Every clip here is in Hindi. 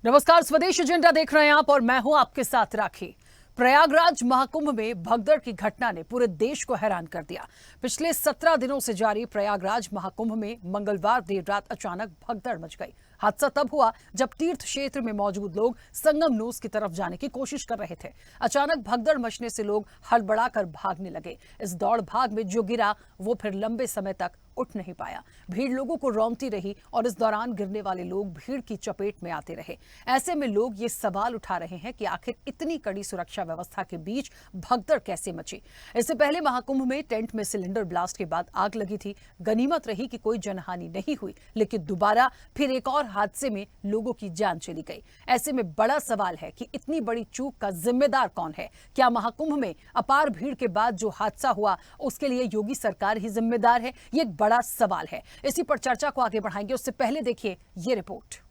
नमस्कार, स्वदेश एजेंडा देख रहे हैं आप और मैं हूं आपके साथ राखी। प्रयागराज महाकुंभ में भगदड़ की घटना ने पूरे देश को हैरान कर दिया। पिछले 17 दिनों से जारी प्रयागराज महाकुंभ में मंगलवार देर रात अचानक भगदड़ मच गई। हादसा तब हुआ जब तीर्थ क्षेत्र में मौजूद लोग संगम नोस की तरफ जाने की कोशिश कर रहे थे। अचानक भगदड़ मचने से लोग हड़बड़ाकर भागने लगे। इस दौड़ भाग में जो गिरा वो फिर लंबे समय तक उठ नहीं पाया। भीड़ लोगों को रौंदती रही और इस दौरान गिरने वाले लोग भीड़ की चपेट में आते रहे। ऐसे में लोग ये सवाल उठा रहे हैं कि आखिर इतनी कड़ी सुरक्षा व्यवस्था के बीच भगदड़ कैसे मची। इससे पहले महाकुंभ में टेंट में सिलेंडर ब्लास्ट के बाद आग लगी थी। गनीमत रही कि कोई जनहानि नहीं हुई, लेकिन दोबारा फिर एक और हादसे में लोगों की जान चली गई। ऐसे में बड़ा सवाल है कि इतनी बड़ी चूक का जिम्मेदार कौन है। क्या महाकुंभ में अपार भीड़ के बाद जो हादसा हुआ उसके लिए योगी सरकार ही जिम्मेदार है? ये एक बड़ा सवाल है। इसी पर चर्चा को आगे बढ़ाएंगे। उससे पहले देखिए ये रिपोर्ट।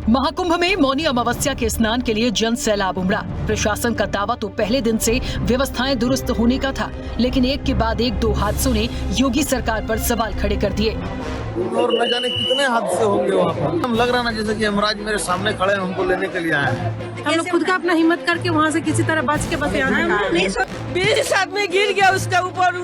महाकुंभ में मौनी अमावस्या के स्नान के लिए जन सैलाब उमड़ा। प्रशासन का दावा तो पहले दिन से व्यवस्थाएं दुरुस्त होने का था, लेकिन एक के बाद एक दो हादसों ने योगी सरकार पर सवाल खड़े कर दिए। और न जाने कितने हादसे होंगे वहाँ पर। हम लग रहा ना जैसे कि यमराज मेरे सामने खड़े हैं, हमको लेने के लिए आए हैं। हम लोग खुद का अपना हिम्मत करके वहाँ से किसी तरह बच के बस यहाँ 20 आदमी गिर गया उसके ऊपर।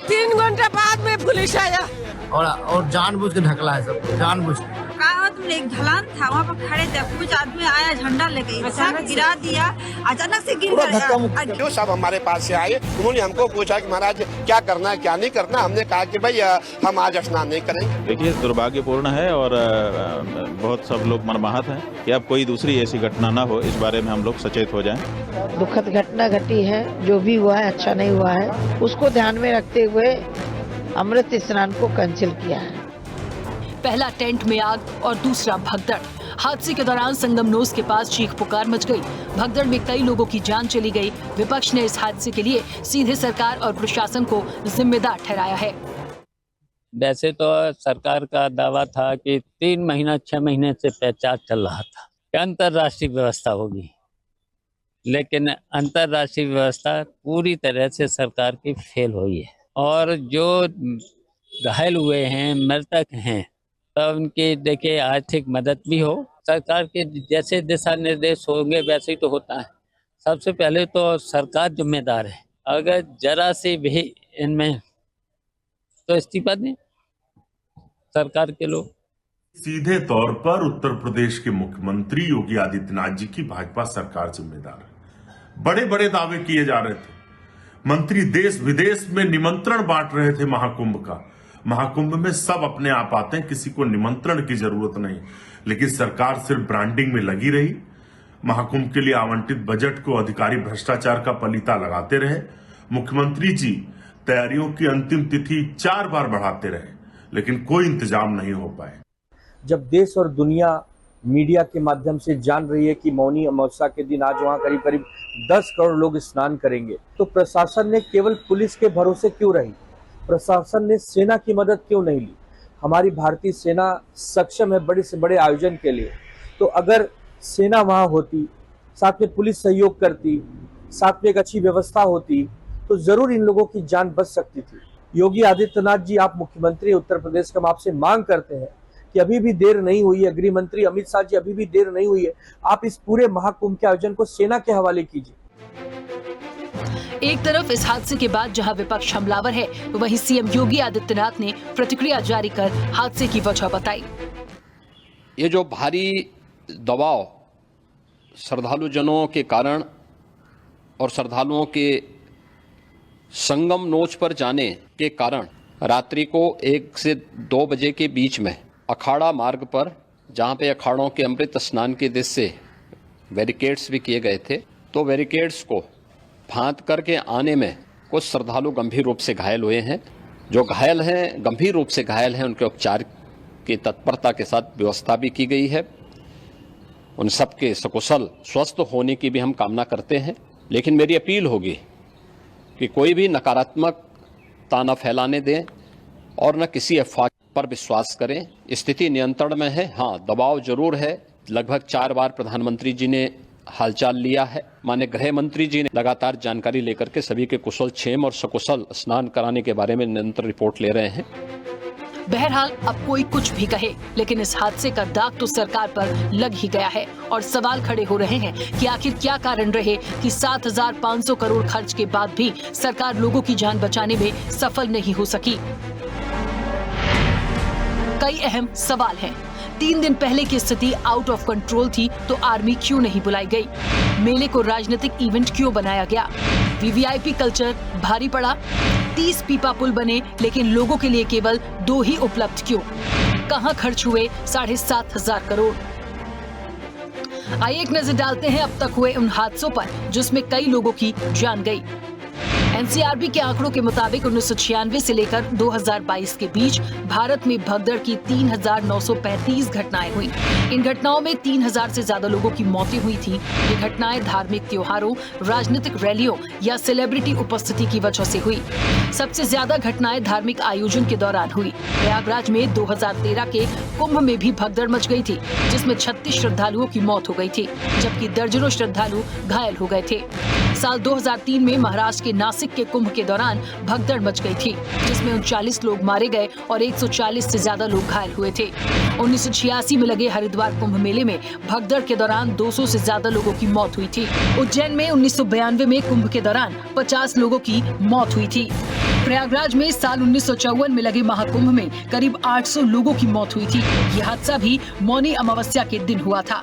3 घंटा बाद में पुलिस आया और जानबूझ के ढकला है सब, जानबूझ के। कहा तुमने एक ढलान था वहाँ पर खड़े थे, कुछ आदमी आया झंडा लेके गिरा दिया, अचानक से गिर गया। जो सब हमारे पास से आए उन्होंने हमको पूछा कि महाराज क्या करना है क्या नहीं करना। हमने कहा कि भाई हम आज स्नान नहीं करेंगे। देखिए, दुर्भाग्यपूर्ण है और बहुत सब लोग मर्माहत हैं कि अब कोई दूसरी ऐसी घटना ना हो, इस बारे में हम लोग सचेत हो जाएं। दुखद घटना घटी है, जो भी हुआ है अच्छा नहीं हुआ है, उसको ध्यान में रखते हुए अमृत स्नान को कैंसिल किया है। पहला टेंट में आग और दूसरा भगदड़। हादसे के दौरान संगम नोस के पास चीख पुकार मच गई। भगदड़ में कई लोगों की जान चली गई। विपक्ष ने इस हादसे के लिए सीधे सरकार और प्रशासन को जिम्मेदार ठहराया है। वैसे तो सरकार का दावा था कि 3 महीना 6 महीने से प्रचार चल रहा था कि अंतर्राष्ट्रीय व्यवस्था होगी, लेकिन अंतर्राष्ट्रीय व्यवस्था पूरी तरह से सरकार की फेल हुई है। और जो घायल हुए हैं, मृतक हैं, तब उनकी देखिए आर्थिक मदद भी हो। सरकार के जैसे दिशा निर्देश होंगे वैसे ही तो होता है। सबसे पहले तो सरकार जिम्मेदार है। अगर जरा से भी इनमें तो इस्तीफा दें सरकार के लोग। सीधे तौर पर उत्तर प्रदेश के मुख्यमंत्री योगी आदित्यनाथ जी की भाजपा सरकार जिम्मेदार है। बड़े बड़े दावे किए जा रहे थे, मंत्री देश विदेश में निमंत्रण बांट रहे थे महाकुंभ का। महाकुंभ में सब अपने आप आते हैं, किसी को निमंत्रण की जरूरत नहीं, लेकिन सरकार सिर्फ ब्रांडिंग में लगी रही। महाकुंभ के लिए आवंटित बजट को अधिकारी भ्रष्टाचार का पलीता लगाते रहे। मुख्यमंत्री जी तैयारियों की अंतिम तिथि 4 बार बढ़ाते रहे, लेकिन कोई इंतजाम नहीं हो पाए। जब देश और दुनिया मीडिया के माध्यम से जान रही है कि मौनी अमावस्या के दिन आज वहाँ करीब करीब 10 करोड़ लोग स्नान करेंगे, तो प्रशासन ने केवल पुलिस के भरोसे क्यों रही? प्रशासन ने सेना की मदद क्यों नहीं ली? हमारी भारतीय सेना सक्षम है बड़े से बड़े आयोजन के लिए। तो अगर सेना वहाँ होती, साथ में पुलिस सहयोग करती, साथ में एक अच्छी व्यवस्था होती, तो जरूर इन लोगों की जान बच सकती थी। योगी आदित्यनाथ जी, आप मुख्यमंत्री उत्तर प्रदेश का, हम आपसे मांग करते हैं कि अभी भी देर नहीं हुई है। गृह मंत्री अमित शाह जी, अभी भी देर नहीं हुई है, आप इस पूरे महाकुंभ के आयोजन को सेना के हवाले कीजिए। एक तरफ इस हादसे के बाद जहां विपक्ष हमलावर है, वहीं सीएम योगी आदित्यनाथ ने प्रतिक्रिया जारी कर हादसे की वजह बताई। ये जो भारी दबाव श्रद्धालु जनों के कारण और श्रद्धालुओं के संगम नोच पर जाने के कारण रात्रि को 1 से 2 बजे के बीच में अखाड़ा मार्ग पर, जहां पे अखाड़ों के अमृत स्नान के दृश्य से बैरिकेड्स भी किए गए थे, तो बैरिकेड्स को फांद करके आने में कुछ श्रद्धालु गंभीर रूप से घायल हुए हैं। जो घायल हैं, गंभीर रूप से घायल हैं, उनके उपचार की तत्परता के साथ व्यवस्था भी की गई है। उन सबके सकुशल स्वस्थ होने की भी हम कामना करते हैं। लेकिन मेरी अपील होगी कि कोई भी नकारात्मक ताना फैलाने दें और न किसी अफवाह पर विश्वास करें। स्थिति नियंत्रण में है। हाँ, दबाव जरूर है। लगभग 4 बार प्रधानमंत्री जी ने हालचाल लिया है। माननीय गृह मंत्री जी ने लगातार जानकारी लेकर के सभी के कुशल क्षेम और सकुशल स्नान कराने के बारे में निरंतर रिपोर्ट ले रहे हैं। बहरहाल अब कोई कुछ भी कहे, लेकिन इस हादसे का दाग तो सरकार पर लग ही गया है और सवाल खड़े हो रहे हैं कि आखिर क्या कारण रहे कि 7,500 करोड़ खर्च के बाद भी सरकार लोगों की जान बचाने में सफल नहीं हो सकी। कई अहम सवाल हैं। 3 दिन पहले की स्थिति आउट ऑफ कंट्रोल थी तो आर्मी क्यों नहीं बुलाई गई? मेले को राजनीतिक इवेंट क्यों बनाया गया? वीवीआईपी कल्चर भारी पड़ा? 30 पीपा पुल बने लेकिन लोगों के लिए केवल 2 ही उपलब्ध क्यों? कहां खर्च हुए 7,500 करोड़? आइए एक नजर डालते हैं अब तक हुए उन हादसों पर जिसमें कई लोगों की जान गई। एनसीआरबी के आंकड़ों के मुताबिक 1996 से लेकर 2022 के बीच भारत में भगदड़ की 3,935 घटनाएं हुई। इन घटनाओं में 3,000 से ज्यादा लोगों की मौतें हुई थी। ये घटनाएं धार्मिक त्योहारों, राजनीतिक रैलियों या सेलिब्रिटी उपस्थिति की वजह से हुई। सबसे ज्यादा घटनाएं धार्मिक आयोजन के दौरान हुई। प्रयागराज में 2013 के कुंभ में भी भगदड़ मच गई थी, जिसमें 36 श्रद्धालुओं की मौत हो गई थी, जबकि दर्जनों श्रद्धालु घायल हो गए थे। साल 2003 में महाराष्ट्र के नासिक के कुंभ के दौरान भगदड़ मच गई थी, जिसमें 39 लोग मारे गए और 140 से ज्यादा लोग घायल हुए थे। 1986 में लगे हरिद्वार कुंभ मेले में भगदड़ के दौरान 200 से ज्यादा लोगों की मौत हुई थी। उज्जैन में 1992 में कुंभ के दौरान 50 लोगों की मौत हुई थी। प्रयागराज में साल 1954 में लगे महाकुंभ में करीब 800 लोगों की मौत हुई थी। यह हादसा भी मौनी अमावस्या के दिन हुआ था।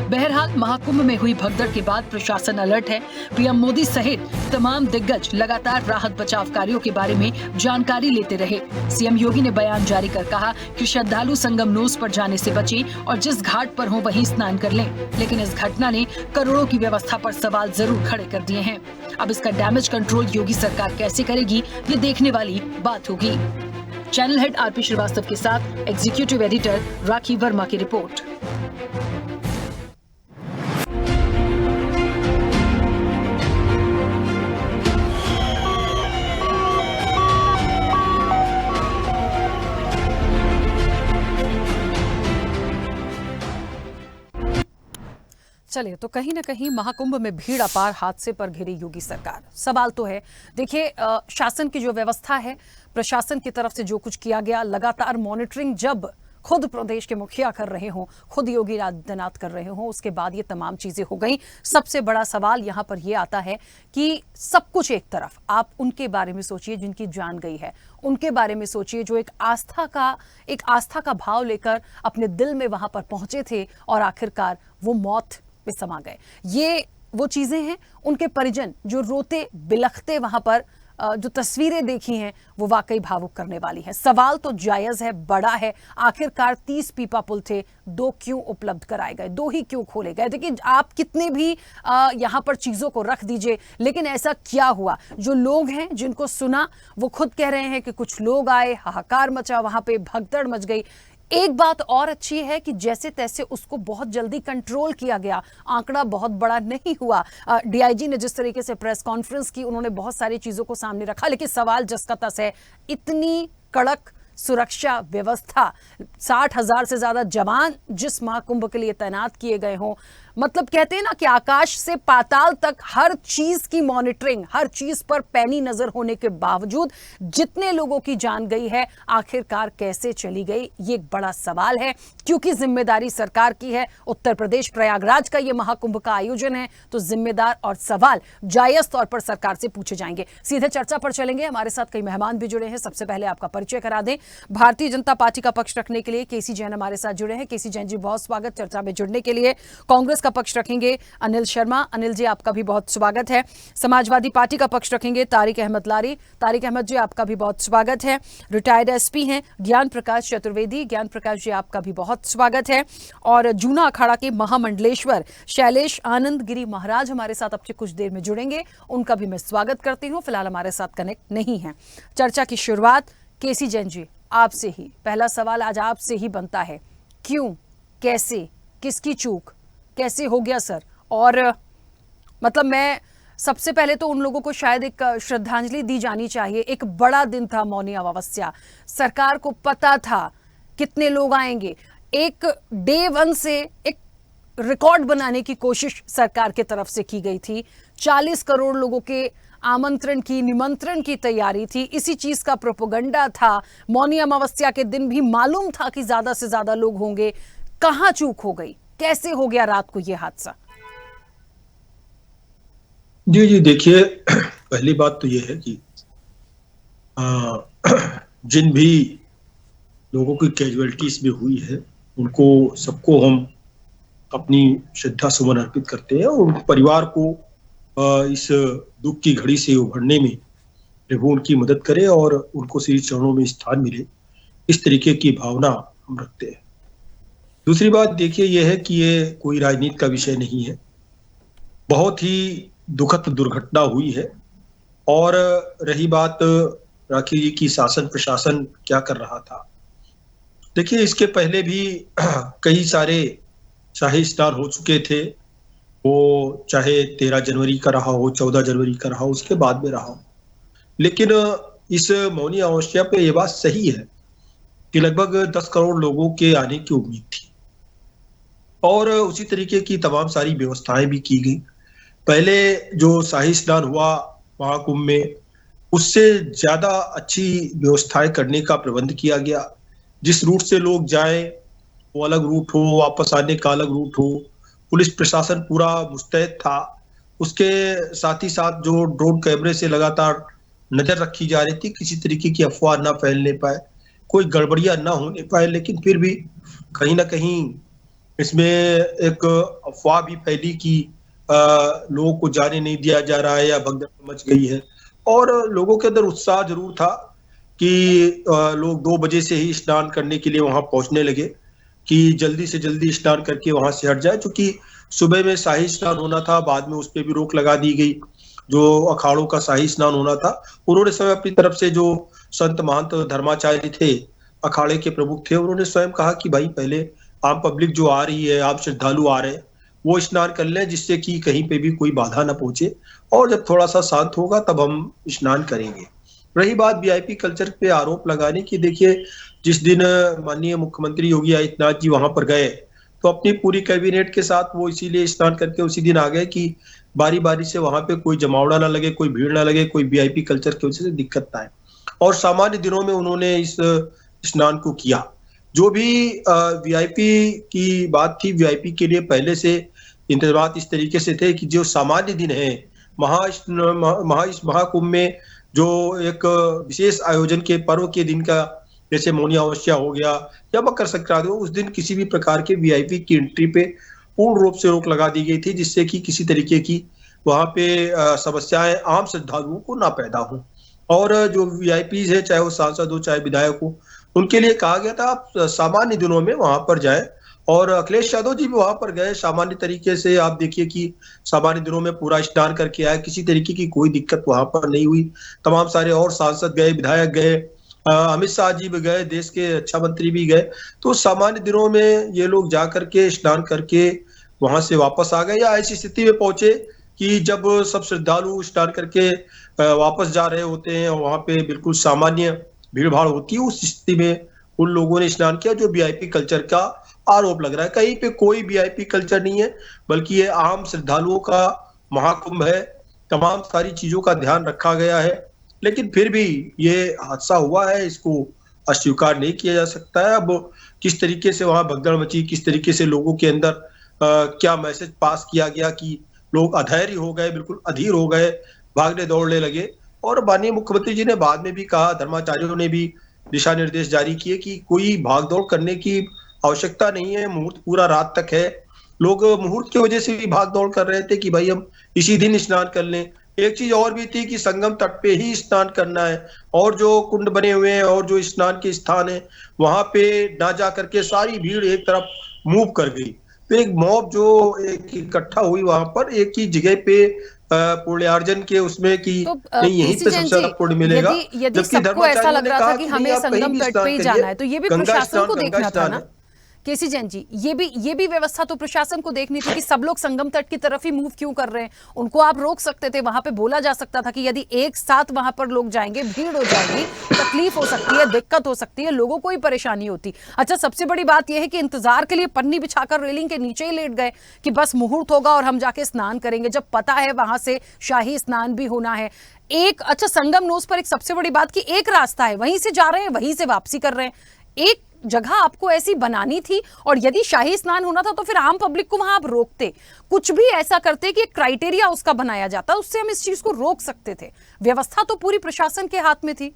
बहरहाल महाकुंभ में हुई भगदड़ के बाद प्रशासन अलर्ट है। पीएम मोदी सहित तमाम दिग्गज लगातार राहत बचाव कार्यों के बारे में जानकारी लेते रहे। सीएम योगी ने बयान जारी कर कहा कि श्रद्धालु संगम नोस पर जाने से बचें और जिस घाट पर हो वहीं स्नान कर लें। लेकिन इस घटना ने करोड़ों की व्यवस्था पर सवाल जरूर खड़े कर दिए हैं। अब इसका डैमेज कंट्रोल योगी सरकार कैसे करेगी, ये देखने वाली बात होगी। चैनल हेड आरपी श्रीवास्तव के साथ एग्जीक्यूटिव एडिटर राखी वर्मा की रिपोर्ट। चलिए, तो कहीं ना कहीं महाकुंभ में भीड़ अपार हादसे पर घिरी योगी सरकार। सवाल तो है, देखिए शासन की जो व्यवस्था है, प्रशासन की तरफ से जो कुछ किया गया, लगातार मॉनिटरिंग जब खुद प्रदेश के मुखिया कर रहे हों, खुद योगी आदित्यनाथ कर रहे हों, उसके बाद ये तमाम चीजें हो गई। सबसे बड़ा सवाल यहाँ पर ये आता है कि सब कुछ एक तरफ, आप उनके बारे में सोचिए जिनकी जान गई है, उनके बारे में सोचिए जो एक आस्था का भाव लेकर अपने दिल में वहां पर पहुंचे थे और आखिरकार वो मौत में समा गए। ये वो चीजें हैं, उनके परिजन जो रोते बिलखते वहां पर जो तस्वीरें देखी हैं वो वाकई भावुक करने वाली हैं। सवाल तो जायज है, बड़ा है। आखिरकार 30 पीपा पुल थे, 2 क्यों उपलब्ध कराए गए, 2 ही क्यों खोले गए? देखिए, आप कितने भी यहाँ पर चीजों को रख दीजिए, लेकिन ऐसा क्या हुआ? जो लोग हैं जिनको सुना वो खुद कह रहे हैं कि कुछ लोग आए, हाहाकार मचा, वहां पे भगदड़ मच गई। एक बात और अच्छी है कि जैसे तैसे उसको बहुत जल्दी कंट्रोल किया गया, आंकड़ा बहुत बड़ा नहीं हुआ। डीआईजी ने जिस तरीके से प्रेस कॉन्फ्रेंस की, उन्होंने बहुत सारी चीजों को सामने रखा, लेकिन सवाल जस का तस है, इतनी कड़क सुरक्षा व्यवस्था, 60,000 से ज्यादा जवान जिस महाकुंभ के लिए तैनात किए गए हों, मतलब कहते हैं ना कि आकाश से पाताल तक हर चीज की मॉनिटरिंग, हर चीज पर पैनी नजर होने के बावजूद जितने लोगों की जान गई है, आखिरकार कैसे चली गई, ये एक बड़ा सवाल है। क्योंकि जिम्मेदारी सरकार की है, उत्तर प्रदेश प्रयागराज का ये महाकुंभ का आयोजन है, तो जिम्मेदार और सवाल जायज तौर पर सरकार से पूछे जाएंगे। सीधे चर्चा पर चलेंगे, हमारे साथ कई मेहमान भी जुड़े हैं। सबसे पहले आपका परिचय करा दें। भारतीय जनता पार्टी का पक्ष रखने के लिए केसी जैन हमारे साथ जुड़े हैं। केसी जैन जी, बहुत स्वागत चर्चा में जुड़ने के लिए। कांग्रेस का पक्ष रखेंगे अनिल शर्मा। अनिल जी, आपका भी बहुत स्वागत है। समाजवादी पार्टी का पक्ष रखेंगे तारिक अहमद लारी। तारिक अहमद जी, आपका भी बहुत स्वागत है। रिटायर्ड एसपी हैं ज्ञान प्रकाश चतुर्वेदी। ज्ञान प्रकाश जी, आपका भी बहुत स्वागत है। और जूना अखाड़ा के महामंडलेश्वर शैलेश आनंद गिरी महाराज हमारे साथ अब से कुछ देर में जुड़ेंगे, उनका भी मैं स्वागत करती हूँ। फिलहाल हमारे साथ कनेक्ट नहीं है। चर्चा की शुरुआत केसी जैन जी आपसे ही, पहला सवाल आज आपसे ही बनता है, क्यों, कैसे, किसकी चूक, कैसे हो गया सर? और मतलब मैं सबसे पहले तो उन लोगों को शायद एक श्रद्धांजलि दी जानी चाहिए। एक बड़ा दिन था मौनी अमावस्या, सरकार को पता था कितने लोग आएंगे। एक डे वन से एक रिकॉर्ड बनाने की कोशिश सरकार की तरफ से की गई थी। 40 करोड़ लोगों के आमंत्रण की, निमंत्रण की तैयारी थी। इसी चीज का प्रोपेगेंडा था। मौनी अमावस्या के दिन भी मालूम था कि ज्यादा से ज्यादा लोग होंगे। कहां चूक हो गई? कैसे हो गया रात को यह हादसा? जी देखिए, पहली बात तो ये है कि जिन भी लोगों की कैजुअलिटीज में हुई है उनको सबको हम अपनी श्रद्धा सुमन अर्पित करते हैं और उनके परिवार को इस दुख की घड़ी से उभरने में प्रभु उनकी मदद करे और उनको श्री चरणों में स्थान मिले, इस तरीके की भावना हम रखते हैं। दूसरी बात देखिए यह है कि ये कोई राजनीति का विषय नहीं है। बहुत ही दुखद दुर्घटना हुई है। और रही बात राखी जी की शासन प्रशासन क्या कर रहा था, देखिए इसके पहले भी कई सारे शाही स्नान हो चुके थे। वो चाहे 13 जनवरी का रहा हो, 14 जनवरी का रहा हो, उसके बाद में रहा हो। लेकिन इस मौनी अमावस्या पे ये बात सही है कि लगभग 10 करोड़ लोगों के आने की उम्मीद थी और उसी तरीके की तमाम सारी व्यवस्थाएं भी की गई। पहले जो शाही स्नान हुआ महाकुंभ में, उससे ज्यादा अच्छी व्यवस्थाएं करने का प्रबंध किया गया। जिस रूट से लोग जाएं वो अलग रूट हो, वापस आने का अलग रूट हो। पुलिस प्रशासन पूरा मुस्तैद था। उसके साथ ही साथ जो ड्रोन कैमरे से लगातार नजर रखी जा रही थी, किसी तरीके की अफवाह ना फैलने पाए, कोई गड़बड़ियां ना होने पाए। लेकिन फिर भी कहीं ना कहीं इसमें एक अफवाह भी फैली कि लोगों को जाने नहीं दिया जा रहा है या भगदड़ मच गई है। और लोगों के अंदर उत्साह जरूर था कि लोग 2 बजे से ही स्नान करने के लिए वहां पहुंचने लगे कि जल्दी से जल्दी स्नान करके वहां से हट जाए। क्योंकि सुबह में शाही स्नान होना था, बाद में उस पर भी रोक लगा दी गई। जो अखाड़ों का शाही स्नान होना था, उन्होंने स्वयं अपनी तरफ से जो संत महंत धर्माचार्य थे, अखाड़े के प्रमुख थे, उन्होंने स्वयं कहा कि भाई पहले आम पब्लिक जो आ रही है, आप श्रद्धालु आ रहे हैं, वो स्नान कर लें जिससे कि कहीं पे भी कोई बाधा ना पहुंचे, और जब थोड़ा सा शांत होगा तब हम स्नान करेंगे। रही बात वीआईपी कल्चर पे आरोप लगाने की, देखिए जिस दिन माननीय मुख्यमंत्री योगी आदित्यनाथ जी वहां पर गए तो अपनी पूरी कैबिनेट के साथ वो इसीलिए स्नान करके उसी दिन आ गए कि बारी बारी से वहां पे कोई जमावड़ा ना लगे, कोई भीड़ ना लगे, कोई वीआईपी कल्चर की वजह से दिक्कत ना आए। और सामान्य दिनों में उन्होंने इस स्नान को किया। जो भी वीआईपी की बात थी, वीआईपी के लिए पहले से इंतजाम इस तरीके से थे कि जो सामान्य दिन है महाकुंभ में जो एक विशेष आयोजन के पर्व के दिन का, जैसे मौनी अमावस्या हो गया या मकर संक्रांति हो, उस दिन किसी भी प्रकार के वीआईपी की एंट्री पे पूर्ण रूप से रोक लगा दी गई थी, जिससे कि किसी तरीके की वहां पे समस्याएं आम श्रद्धालुओं को ना पैदा हो। और जो वीआईपीज है, चाहे वो सांसद हो चाहे विधायक हो, उनके लिए कहा गया था आप सामान्य दिनों में वहां पर जाए। और अखिलेश यादव जी भी वहां पर गए सामान्य तरीके से। आप देखिए कि सामान्य दिनों में पूरा स्नान करके आए, किसी तरीके की कोई दिक्कत वहां पर नहीं हुई। तमाम सारे और सांसद गए, विधायक गए, अमित शाह जी भी गए, देश के रक्षा मंत्री भी गए। तो सामान्य दिनों में ये लोग जा करके स्नान करके वहां से वापस आ गए, या ऐसी स्थिति में पहुंचे कि जब सब श्रद्धालु स्नान करके वापस जा रहे होते हैं और वहां पे बिल्कुल सामान्य भीड़ भाड़ होती है, उस स्थिति में उन लोगों ने स्नान किया जो वीआईपी कल्चर का आरोप लग रहा है। कहीं पे कोई वीआईपी कल्चर नहीं है, बल्कि ये आम श्रद्धालुओं का महाकुंभ है। तमाम सारी चीजों का ध्यान रखा गया है, लेकिन फिर भी ये हादसा हुआ है, इसको अस्वीकार नहीं किया जा सकता है। अब किस तरीके से वहां भगदड़ मची, किस तरीके से लोगों के अंदर क्या मैसेज पास किया गया कि लोग अधैर्य हो गए, बिल्कुल अधीर हो गए, भागने दौड़ने लगे। और माननीय मुख्यमंत्री जी ने बाद में भी कहा, धर्माचार्यों ने भी दिशा निर्देश जारी किए कि कोई भागदौड़ करने की आवश्यकता नहीं है, मुहूर्त पूरा रात तक है। लोग मुहूर्त की वजह से भी भागदौड़ कर रहे थे कि भाई हम इसी दिन स्नान कर लें। एक चीज और भी थी कि संगम तट पे ही स्नान करना है, और जो कुंड बने हुए हैं और जो स्नान के स्थान है वहां पे ना जा करके सारी भीड़ एक तरफ मूव कर गई। तो एक मॉब जो एक इकट्ठा हुई वहां पर एक ही जगह पे पुण्यार्जन के उसमें कि नहीं यहीं पे सबसे ज्यादा पुण्य मिलेगा। यदि सबको ऐसा लग रहा था कि हमें संगम तट पे ही जाना है, तो ये भी प्रशासन को देखना था ना केसी जैन जी, ये भी व्यवस्था तो प्रशासन को देखनी थी कि सब लोग संगम तट की तरफ ही मूव क्यों कर रहे हैं। उनको आप रोक सकते थे, वहां पे बोला जा सकता था कि यदि एक साथ वहां पर लोग जाएंगे भीड़ हो जाएगी, तकलीफ हो सकती है, दिक्कत हो सकती है, लोगों को ही परेशानी होती। अच्छा, सबसे बड़ी बात यह है कि इंतजार के लिए पन्नी बिछाकर रेलिंग के नीचे ही लेट गए कि बस मुहूर्त होगा और हम जाके स्नान करेंगे, जब पता है वहां से शाही स्नान भी होना है। अच्छा, संगम नोज पर एक सबसे बड़ी बात कि एक रास्ता है, वहीं से जा रहे हैं, वहीं से वापसी कर रहे हैं। एक जगह आपको ऐसी बनानी थी, और यदि शाही स्नान होना था तो फिर आम पब्लिक को वहां आप रोकते, कुछ भी ऐसा करते कि एक क्राइटेरिया उसका बनाया जाता, उससे हम इस चीज को रोक सकते थे। व्यवस्था तो पूरी प्रशासन के हाथ में थी।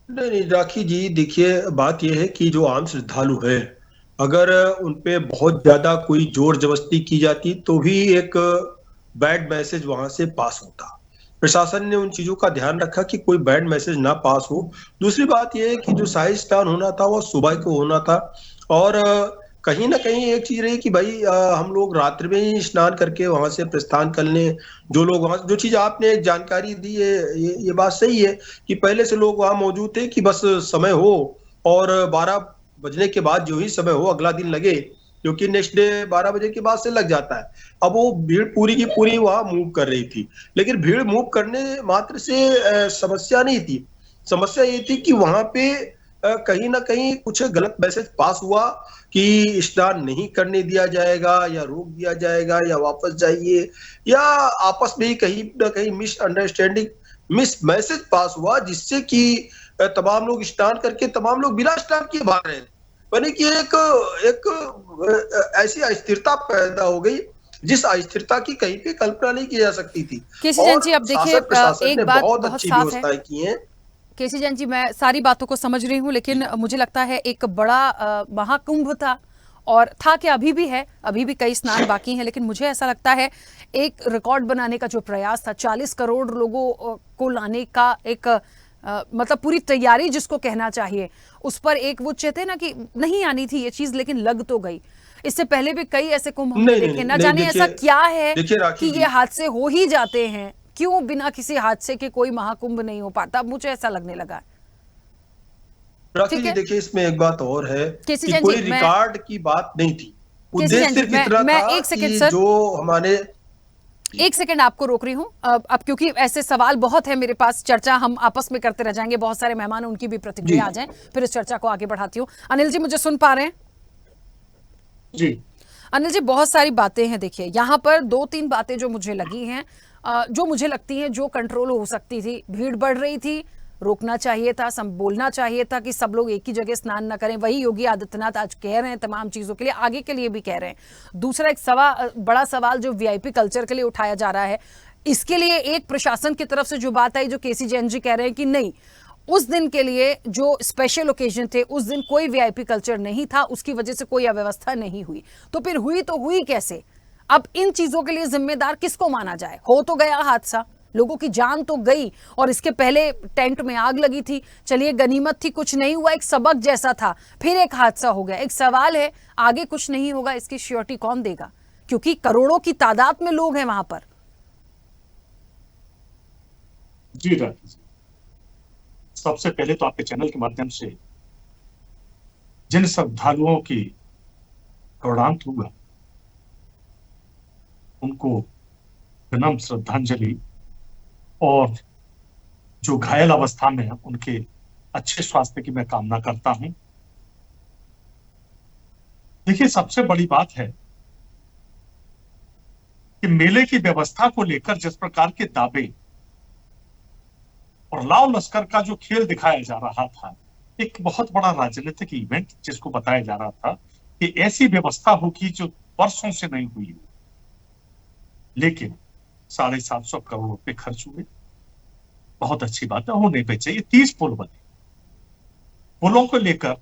नहीं राखी जी, देखिए बात यह है कि जो आम श्रद्धालु है, अगर उनपे बहुत ज्यादा कोई जोर जबरदस्ती की जाती तो भी एक बैड मैसेज वहां से पास होता। प्रशासन ने उन चीजों का ध्यान रखा कि कोई बैड मैसेज ना पास हो। दूसरी बात यह है कि जो शाही स्नान होना था वो सुबह को होना था, और कहीं ना कहीं एक चीज रही कि भाई हम लोग रात्रि में ही स्नान करके वहां से प्रस्थान कर लें। जो लोग वहां, जो चीज आपने जानकारी दी है, ये बात सही है कि पहले से लोग वहां मौजूद थे कि बस समय हो और 12 बजने के बाद जो ही समय हो अगला दिन लगे, क्योंकि नेक्स्ट डे 12 बजे के बाद से लग जाता है। अब वो भीड़ पूरी की पूरी वहां मूव कर रही थी, लेकिन भीड़ मूव करने मात्र से समस्या नहीं थी। समस्या ये थी कि वहां पे कहीं ना कहीं कुछ गलत मैसेज पास हुआ कि स्नान नहीं करने दिया जाएगा, या रोक दिया जाएगा, या वापस जाइए, या आपस में ही कहीं ना कहीं मिसअंडरस्टैंडिंग, मिस मैसेज पास हुआ, जिससे कि तमाम लोग स्नान करके तमाम लोग बिना स्नान किए भाग रहे थे। यानी कि एक ऐसी अस्थिरता पैदा हो गई जिस अस्थिरता की कहीं पे कल्पना नहीं की जा सकती थी। केसी जैन जी, अब देखिए एक बात बहुत अच्छी साफ व्यवस्थाएं की हैं। केसी जैन जी, मैं सारी बातों को समझ रही हूँ, लेकिन मुझे लगता है एक बड़ा महाकुंभ था, और था कि अभी भी है, अभी भी कई स्नान बाकी हैं, लेकिन मुझे ऐसा लगता है एक रिकॉर्ड बनाने का जो प्रयास था, 40 करोड़ लोगों को लाने का एक मतलब पूरी तैयारी जिसको कहना चाहिए, उस पर एक वो चाहते ना कि नहीं आनी थी ये चीज, लेकिन लग तो गई। इससे पहले भी कई ऐसे कुंभ हमने देखे, ना जाने ऐसा क्या है कि ये हादसे हो ही जाते हैं, क्यों बिना किसी हादसे के कोई महाकुंभ नहीं हो पाता, मुझे ऐसा लगने लगा। राखी जी, देखिए इसमें एक बात और है कि कोई रिकॉर्ड की बात नहीं थी, उद्देश्य सिर्फ इतना था कि जो हमारे एक सेकंड आपको रोक रही हूं अब क्योंकि ऐसे सवाल बहुत है मेरे पास, चर्चा हम आपस में करते रह जाएंगे, बहुत सारे मेहमान उनकी भी प्रतिक्रिया आ जाए, फिर इस चर्चा को आगे बढ़ाती हूं। अनिल जी, मुझे सुन पा रहे हैं? जी अनिल जी, बहुत सारी बातें हैं। देखिए यहाँ पर 2-3 बातें जो मुझे लगी हैं, जो मुझे लगती हैं जो कंट्रोल हो सकती थी। भीड़ बढ़ रही थी, रोकना चाहिए था, बोलना चाहिए था कि सब लोग एक ही जगह स्नान न करें। वही योगी आदित्यनाथ आज कह रहे हैं तमाम चीजों के लिए, आगे के लिए भी कह रहे हैं। दूसरा एक बड़ा सवाल जो वीआईपी कल्चर के लिए उठाया जा रहा है, इसके लिए एक प्रशासन की तरफ से जो बात आई, जो केसी जैन जी कह रहे हैं कि नहीं, उस दिन के लिए जो स्पेशल ओकेजन थे, उस दिन कोई वीआईपी कल्चर नहीं था, उसकी वजह से कोई अव्यवस्था नहीं हुई। तो फिर हुई तो हुई कैसे? अब इन चीजों के लिए जिम्मेदार किसको माना जाए? हो तो गया हादसा, लोगों की जान तो गई, और इसके पहले टेंट में आग लगी थी, चलिए गनीमत थी, कुछ नहीं हुआ, एक सबक जैसा था, फिर एक हादसा हो गया। एक सवाल है, आगे कुछ नहीं होगा, इसकी श्योरिटी कौन देगा? क्योंकि करोड़ों की तादाद में लोग हैं वहां पर। जी राखी जी, सबसे पहले तो आपके चैनल के माध्यम से जिन श्रद्धालुओं की गौरांत हुआ उनको विनम्र श्रद्धांजलि, और जो घायल अवस्था में है उनके अच्छे स्वास्थ्य की मैं कामना करता हूं। देखिए, सबसे बड़ी बात है कि मेले की व्यवस्था को लेकर जिस प्रकार के दावे और लाव लश्कर का जो खेल दिखाया जा रहा था, एक बहुत बड़ा राजनीतिक इवेंट जिसको बताया जा रहा था कि ऐसी व्यवस्था होगी जो वर्षों से नहीं हुई हो, लेकिन 750 करोड़ रुपए खर्च हुए। बहुत अच्छी बात है, होने पे चाहिए। 30 पुल बने। पुलों को लेकर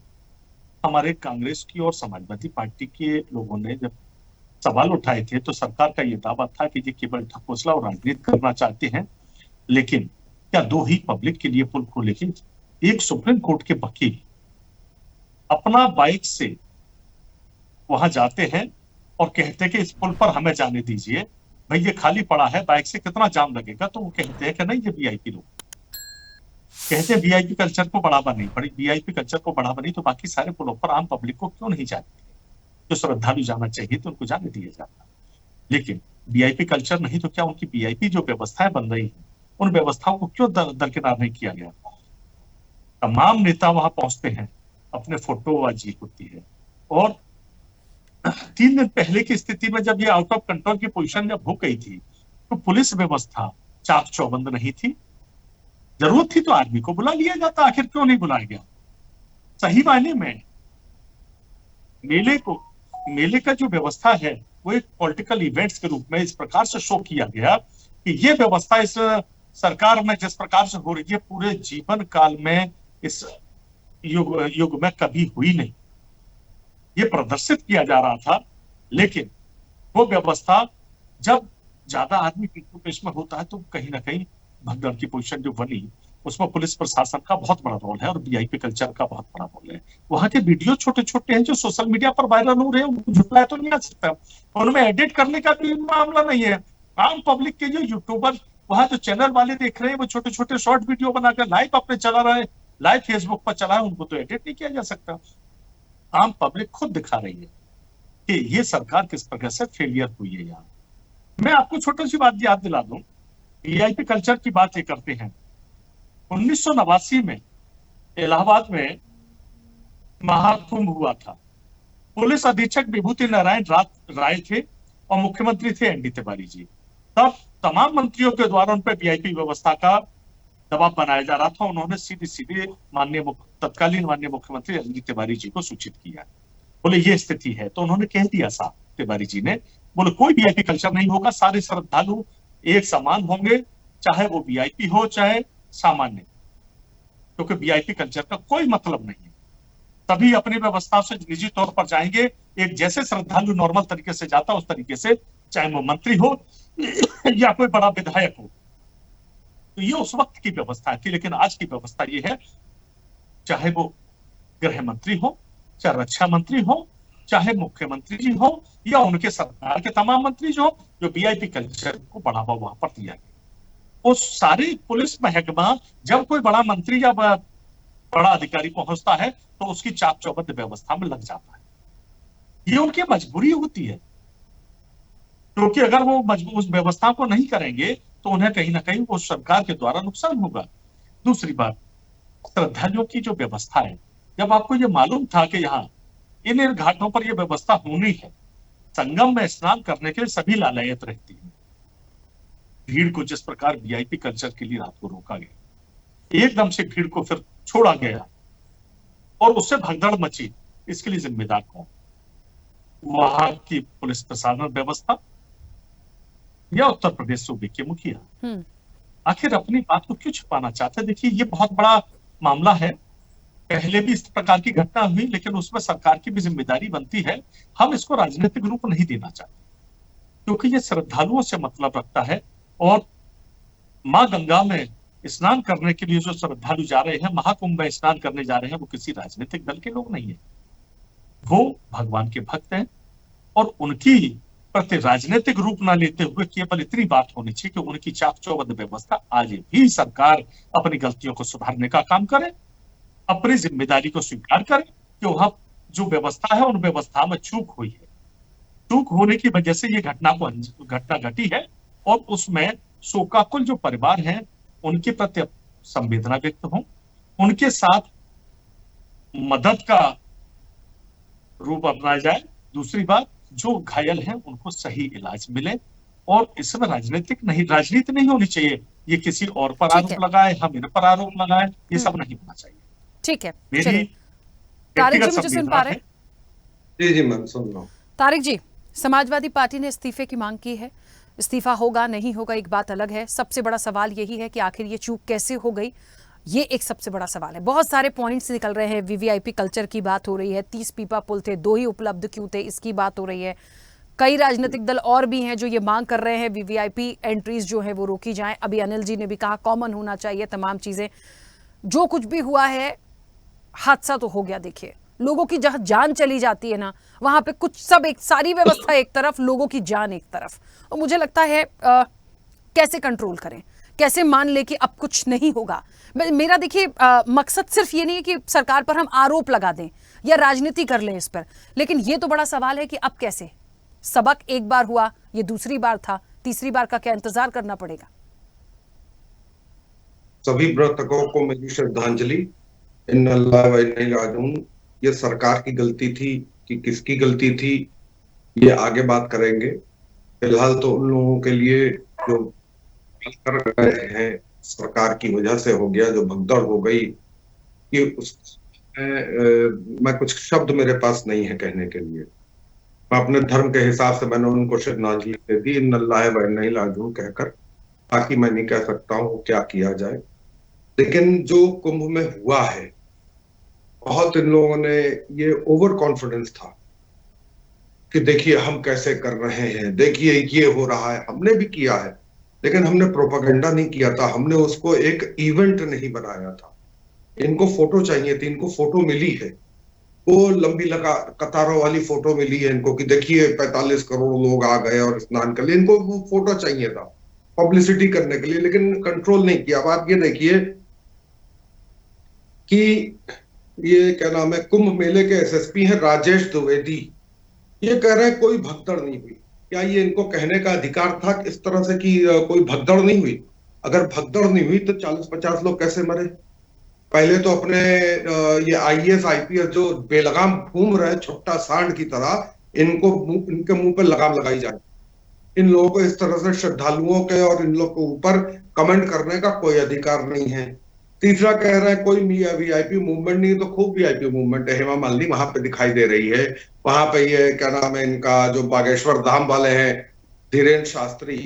हमारे कांग्रेस की और समाजवादी पार्टी के लोगों ने जब सवाल उठाए थे, तो सरकार का यह दावा था कि ये केवल ढकोसला और राजनीति करना चाहते हैं। लेकिन क्या 2 ही पब्लिक के लिए पुल खोले? एक सुप्रीम कोर्ट के वकील अपना बाइक से वहां जाते हैं और कहते हैं कि इस पुल पर हमें जाने दीजिए, भाई ये खाली पड़ा है, बाइक से कितना जाम लगेगा? तो वो कहते हैं कि नहीं, ये वीआईपी लोग। कहते हैं वीआईपी कल्चर को बढ़ावा नहीं, बड़ी वीआईपी कल्चर को बढ़ावा नहीं तो बाकी सारे पुलों पर आम पब्लिक को क्यों नहीं जाने? जो श्रद्धालु जाना चाहिए तो उनको जाने दिया जाता। लेकिन वीआईपी कल्चर नहीं तो क्या उनकी वीआईपी जो व्यवस्थाएं बन रही है उन व्यवस्थाओं को क्यों दरकिनार नहीं किया गया? तमाम नेता वहां पहुंचते हैं, अपने फोटोबाजी होती है, और 3 दिन पहले की स्थिति में जब ये आउट ऑफ कंट्रोल की पोजीशन जब हो गई थी तो पुलिस व्यवस्था चाक चौबंद नहीं थी। जरूरत थी तो आर्मी को बुला लिया जाता, आखिर क्यों नहीं बुलाया गया? सही मायने में मेले का जो व्यवस्था है वो एक पॉलिटिकल इवेंट्स के रूप में इस प्रकार से शो किया गया कि ये व्यवस्था इस सरकार में जिस प्रकार से हो रही है पूरे जीवन काल में इस युग में कभी हुई नहीं। ये प्रदर्शित किया जा रहा था, लेकिन वो व्यवस्था जब ज्यादा आदमी पेश में होता है तो कहीं ना कहीं भगदड़ की पोजीशन जो बनी उसमें पुलिस प्रशासन का बहुत बड़ा रोल है और वीआईपी कल्चर का बहुत बड़ा रोल है। वहां के वीडियो छोटे छोटे हैं जो सोशल मीडिया पर वायरल हो रहे हैं, उनको झुटलाया तो नहीं आ सकता, उनमें एडिट करने का भी मामला नहीं है। आम पब्लिक के जो यूट्यूबर वहां जो चैनल वाले देख रहे हैं वो छोटे छोटे शॉर्ट वीडियो बनाकर लाइव अपने चला रहे हैं, लाइव फेसबुक पर चला है, उनको तो एडिट नहीं किया जा सकता। आम पब्लिक खुद दिखा रही है कि ये सरकार किस प्रकार से फेलियर हुई है। यहाँ मैं आपको छोटी सी बात याद दिला दूं, वीआईपी कल्चर की बात ये करते हैं। 1989 में इलाहाबाद में महाकुंभ हुआ था। पुलिस अधीक्षक विभूति नारायण राय थे और मुख्यमंत्री थे एनडी तिवारी जी। तब तमाम मंत्रियों के द्वारा उन पर वीआईपी व्यवस्था का दबाव बनाया जा रहा था। उन्होंने सीधे तत्कालीन माननीय मुख्यमंत्री एनडी तिवारी जी को सूचित किया, बोले ये स्थिति है। तो उन्होंने कह दिया साहब तिवारी जी ने, बोले कोई वीआईपी कल्चर नहीं होगा, सारे श्रद्धालु एक समान होंगे, चाहे वो वीआईपी हो चाहे सामान्य, क्योंकि वीआईपी कल्चर का कोई मतलब नहीं है। तभी अपनी व्यवस्था से निजी तौर पर जाएंगे, एक जैसे श्रद्धालु नॉर्मल तरीके से जाता उस तरीके से, चाहे वो मंत्री हो या कोई बड़ा विधायक हो। तो ये उस वक्त की व्यवस्था थी, लेकिन आज की व्यवस्था ये है, चाहे वो गृह मंत्री हो, चाहे रक्षा मंत्री हो, चाहे मुख्यमंत्री जी हो या उनके सरकार के तमाम मंत्री जो वीआईपी कल्चर को बढ़ावा वहां पर दिया गया। उस सारी पुलिस महकमा जब कोई बड़ा मंत्री या बड़ा अधिकारी पहुंचता है तो उसकी चाक चौबंद व्यवस्था में लग जाता है। ये उनकी मजबूरी होती है, क्योंकि अगर वो उस व्यवस्था को नहीं करेंगे तो उन्हें कहीं ना कहीं वो सरकार के द्वारा नुकसान होगा। दूसरी बात, श्रद्धालुओं की जो व्यवस्था है, जब आपको ये मालूम था कि यहाँ इन घाटों पर यह व्यवस्था होनी है, संगम में स्नान करने के लिए सभी लालायत रहती है। भीड़ को जिस प्रकार वीआईपी कल्चर के लिए रात को रोका गया, एकदम से भीड़ को फिर छोड़ा गया और उससे भगदड़ मची, इसके लिए जिम्मेदार कौन? वहां की पुलिस प्रशासन व्यवस्था या उत्तर प्रदेश सूबे के मुखिया? आखिर अपनी बात को क्यों छुपाना चाहते? देखिए ये बहुत बड़ा मामला है, पहले भी इस प्रकार की घटना हुई, लेकिन उसमें सरकार की भी जिम्मेदारी बनती है। हम इसको राजनीतिक रूप नहीं देना चाहते, क्योंकि ये श्रद्धालुओं से मतलब रखता है। और मां गंगा में स्नान करने के लिए जो श्रद्धालु जा रहे हैं, महाकुंभ में स्नान करने जा रहे हैं, वो किसी राजनीतिक दल के लोग नहीं है, वो भगवान के भक्त हैं। और उनकी प्रति राजनीतिक रूप न लेते हुए केवल इतनी बात होनी चाहिए कि उनकी चाक चौबंद व्यवस्था आज भी सरकार अपनी गलतियों को सुधारने का काम करे, अपनी जिम्मेदारी को स्वीकार करे कि वहां जो व्यवस्था है उन व्यवस्था में चूक हुई है। चूक होने की वजह से ये घटना घटी है और उसमें शोकाकुल जो परिवार हैं उनके प्रति संवेदना व्यक्त हो, उनके साथ मदद का रूप अपनाया जाए। दूसरी बात, जो घायल हैं उनको सही इलाज मिले। और इसमें राजनीति नहीं होनी चाहिए, ये किसी और पर आरोप लगाए, हम इन पर आरोप लगाए, ये सब नहीं होना चाहिए। ठीक है, मेरी तारिक जी मुझे सुन पा रहे हैं? जी मैं सुन रहा हूँ। तारिक जी, समाजवादी पार्टी ने इस्तीफे की मांग की है, इस्तीफा होगा नहीं होगा एक बात अलग है, सबसे बड़ा सवाल यही है कि आखिर ये चूक कैसे हो गई, ये एक सबसे बड़ा सवाल है। बहुत सारे पॉइंट्स निकल रहे हैं, वीवीआईपी कल्चर की बात हो रही है, 30 पीपा पुल थे, 2 ही उपलब्ध क्यों थे, इसकी बात हो रही है। कई राजनीतिक दल और भी हैं जो ये मांग कर रहे हैं वीवीआईपी एंट्रीज जो है वो रोकी जाएं। अभी अनिल जी ने भी कहा कॉमन होना चाहिए तमाम चीजें। जो कुछ भी हुआ है, हादसा तो हो गया। देखिए, लोगों की जहां जान चली जाती है ना, वहां पे कुछ सब एक सारी व्यवस्था एक तरफ, लोगों की जान एक तरफ। और मुझे लगता है कैसे कंट्रोल करें, कैसे मान ले कि अब कुछ नहीं होगा? मेरा देखिए मकसद सिर्फ ये नहीं है कि सरकार पर हम आरोप लगा दें या राजनीति कर लें इस पर, लेकिन ये तो बड़ा सवाल है कि अब कैसे? सबक एक बार हुआ, ये दूसरी बार था, तीसरी बार का क्या इंतजार करना पड़ेगा? सभी मृतकों को मेरी श्रद्धांजलि। इन्ना लिल्लाहि व इन्ना इलैहि राजिऊन। ये सरकार की गलती थी कि किसकी गलती थी, ये आगे बात करेंगे। फिलहाल तो उन लोगों के लिए जो कर रहे हैं सरकार की वजह से हो गया, जो भगदड़ हो गई, कि उस मैं कुछ शब्द मेरे पास नहीं है कहने के लिए। मैं अपने धर्म के हिसाब से मैंने उनको श्रद्धांजलि दे दी, इन्ना लिल्लाहि व इन्ना इलैहि राजिऊन कहकर। बाकी मैं नहीं कह सकता हूँ क्या किया जाए। लेकिन जो कुंभ में हुआ है, बहुत इन लोगों ने ये ओवर कॉन्फिडेंस था कि देखिए हम कैसे कर रहे हैं, देखिए ये हो रहा है। हमने भी किया है, लेकिन हमने प्रोपेगेंडा नहीं किया था, हमने उसको एक इवेंट नहीं बनाया था। इनको फोटो चाहिए थी, इनको फोटो मिली है, वो लंबी लगा कतारों वाली फोटो मिली है इनको कि देखिए 45 करोड़ लोग आ गए और स्नान कर लिए। इनको वो फोटो चाहिए था पब्लिसिटी करने के लिए, लेकिन कंट्रोल नहीं किया। अब आप ये देखिए कि ये क्या नाम है, कुंभ मेले के एसएसपी हैं राजेश द्विवेदी, ये कह रहे हैं कोई भगदड़ नहीं हुई। क्या ये इनको कहने का अधिकार था इस तरह से कि कोई भगदड़ नहीं हुई? अगर भगदड़ नहीं हुई तो 40-50 लोग कैसे मरे? पहले तो अपने ये आईएएस आईपीएस जो बेलगाम घूम रहे छोटा सांड की तरह, इनके मुंह पे लगाम लगाई जाए। इन लोगों को इस तरह से श्रद्धालुओं के और इन लोगों के ऊपर कमेंट करने का कोई अधिकार नहीं है। तीसरा कह रहे हैं कोई वीआईपी मूवमेंट नहीं, तो खूब वीआईपी मूवमेंट है। हेमा मालिनी वहां पे दिखाई दे रही है, वहां पे ये क्या नाम है इनका जो बागेश्वर धाम वाले हैं धीरेन्द्र शास्त्री,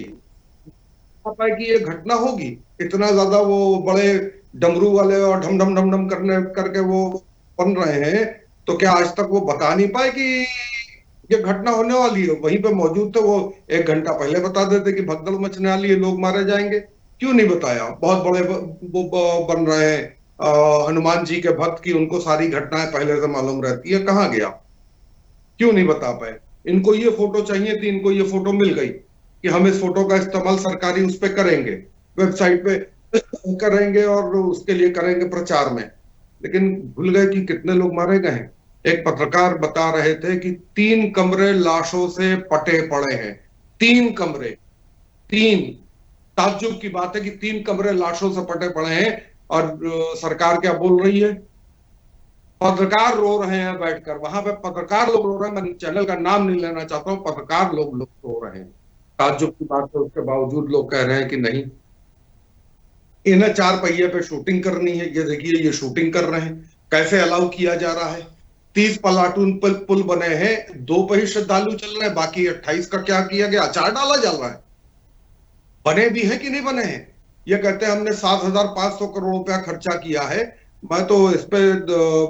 पता है कि ये घटना होगी। इतना ज्यादा वो बड़े डमरू वाले और ढम ढम ढम ढम करके वो बन रहे हैं, तो क्या आज तक वो बता नहीं पाए कि ये घटना होने वाली है? वहीं पे मौजूद थे, वो 1 घंटा पहले बता देते कि भगदड़ मचने वाली है, लोग मारे जाएंगे। क्यों नहीं बताया? बहुत बड़े वो बन रहे हैं हनुमान जी के भक्त की, उनको सारी घटनाएं पहले से मालूम रहती है। कहाँ गया? क्यों नहीं बता पाए? इनको ये फोटो चाहिए थी, इनको ये फोटो मिल गई कि हम इस फोटो का इस्तेमाल सरकारी उस पे करेंगे, वेबसाइट पे करेंगे और उसके लिए करेंगे प्रचार में। लेकिन भूल गए कि कितने लोग मारे गए हैं। एक पत्रकार बता रहे थे कि 3 कमरे लाशों से पटे पड़े हैं। 3 कमरे, 3। ताज्जुब की बात है कि 3 कमरे लाशों से पटे पड़े हैं और सरकार क्या बोल रही है? पत्रकार रो रहे हैं बैठकर, वहां पे पत्रकार लोग रो रहे हैं। मैं चैनल का नाम नहीं लेना चाहता हूं, पत्रकार लोग रो रहे हैं। ताज्जुब की बात है, उसके बावजूद लोग कह रहे हैं कि नहीं, इन्हें 4 पहिए पे शूटिंग करनी है। ये देखिए ये शूटिंग कर रहे हैं, कैसे अलाउ किया जा रहा है। 30 प्लाटून पुल बने हैं, 2 पे ही श्रद्धालु चल रहे हैं, बाकी 28 का क्या किया गया? अचार डाला जा रहा है। बने भी हैं कि नहीं बने हैं? ये कहते हैं हमने 7,500 करोड़ रुपया खर्चा किया है। मैं तो इस पे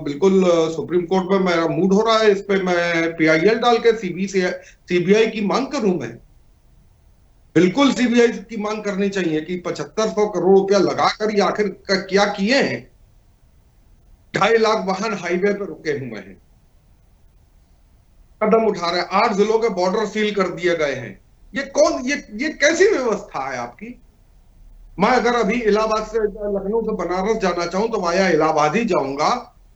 बिल्कुल सुप्रीम कोर्ट में मेरा मूड हो रहा है, इस पे मैं PIL डाल के सीबीआई की मांग करूं। मैं बिल्कुल सीबीआई की मांग करनी चाहिए कि 7,500 करोड़ रुपया लगाकर ये आखिर क्या किए हैं। 2.5 लाख वाहन हाईवे पर रुके हुए हैं, कदम उठा रहे हैं। 8 जिलों के बॉर्डर सील कर दिए गए हैं। ये कैसी व्यवस्था है आपकी? मैं अगर अभी इलाहाबाद से लखनऊ से बनारस जाना चाहूं तो वाया इलाहाबाद ही जाऊंगा,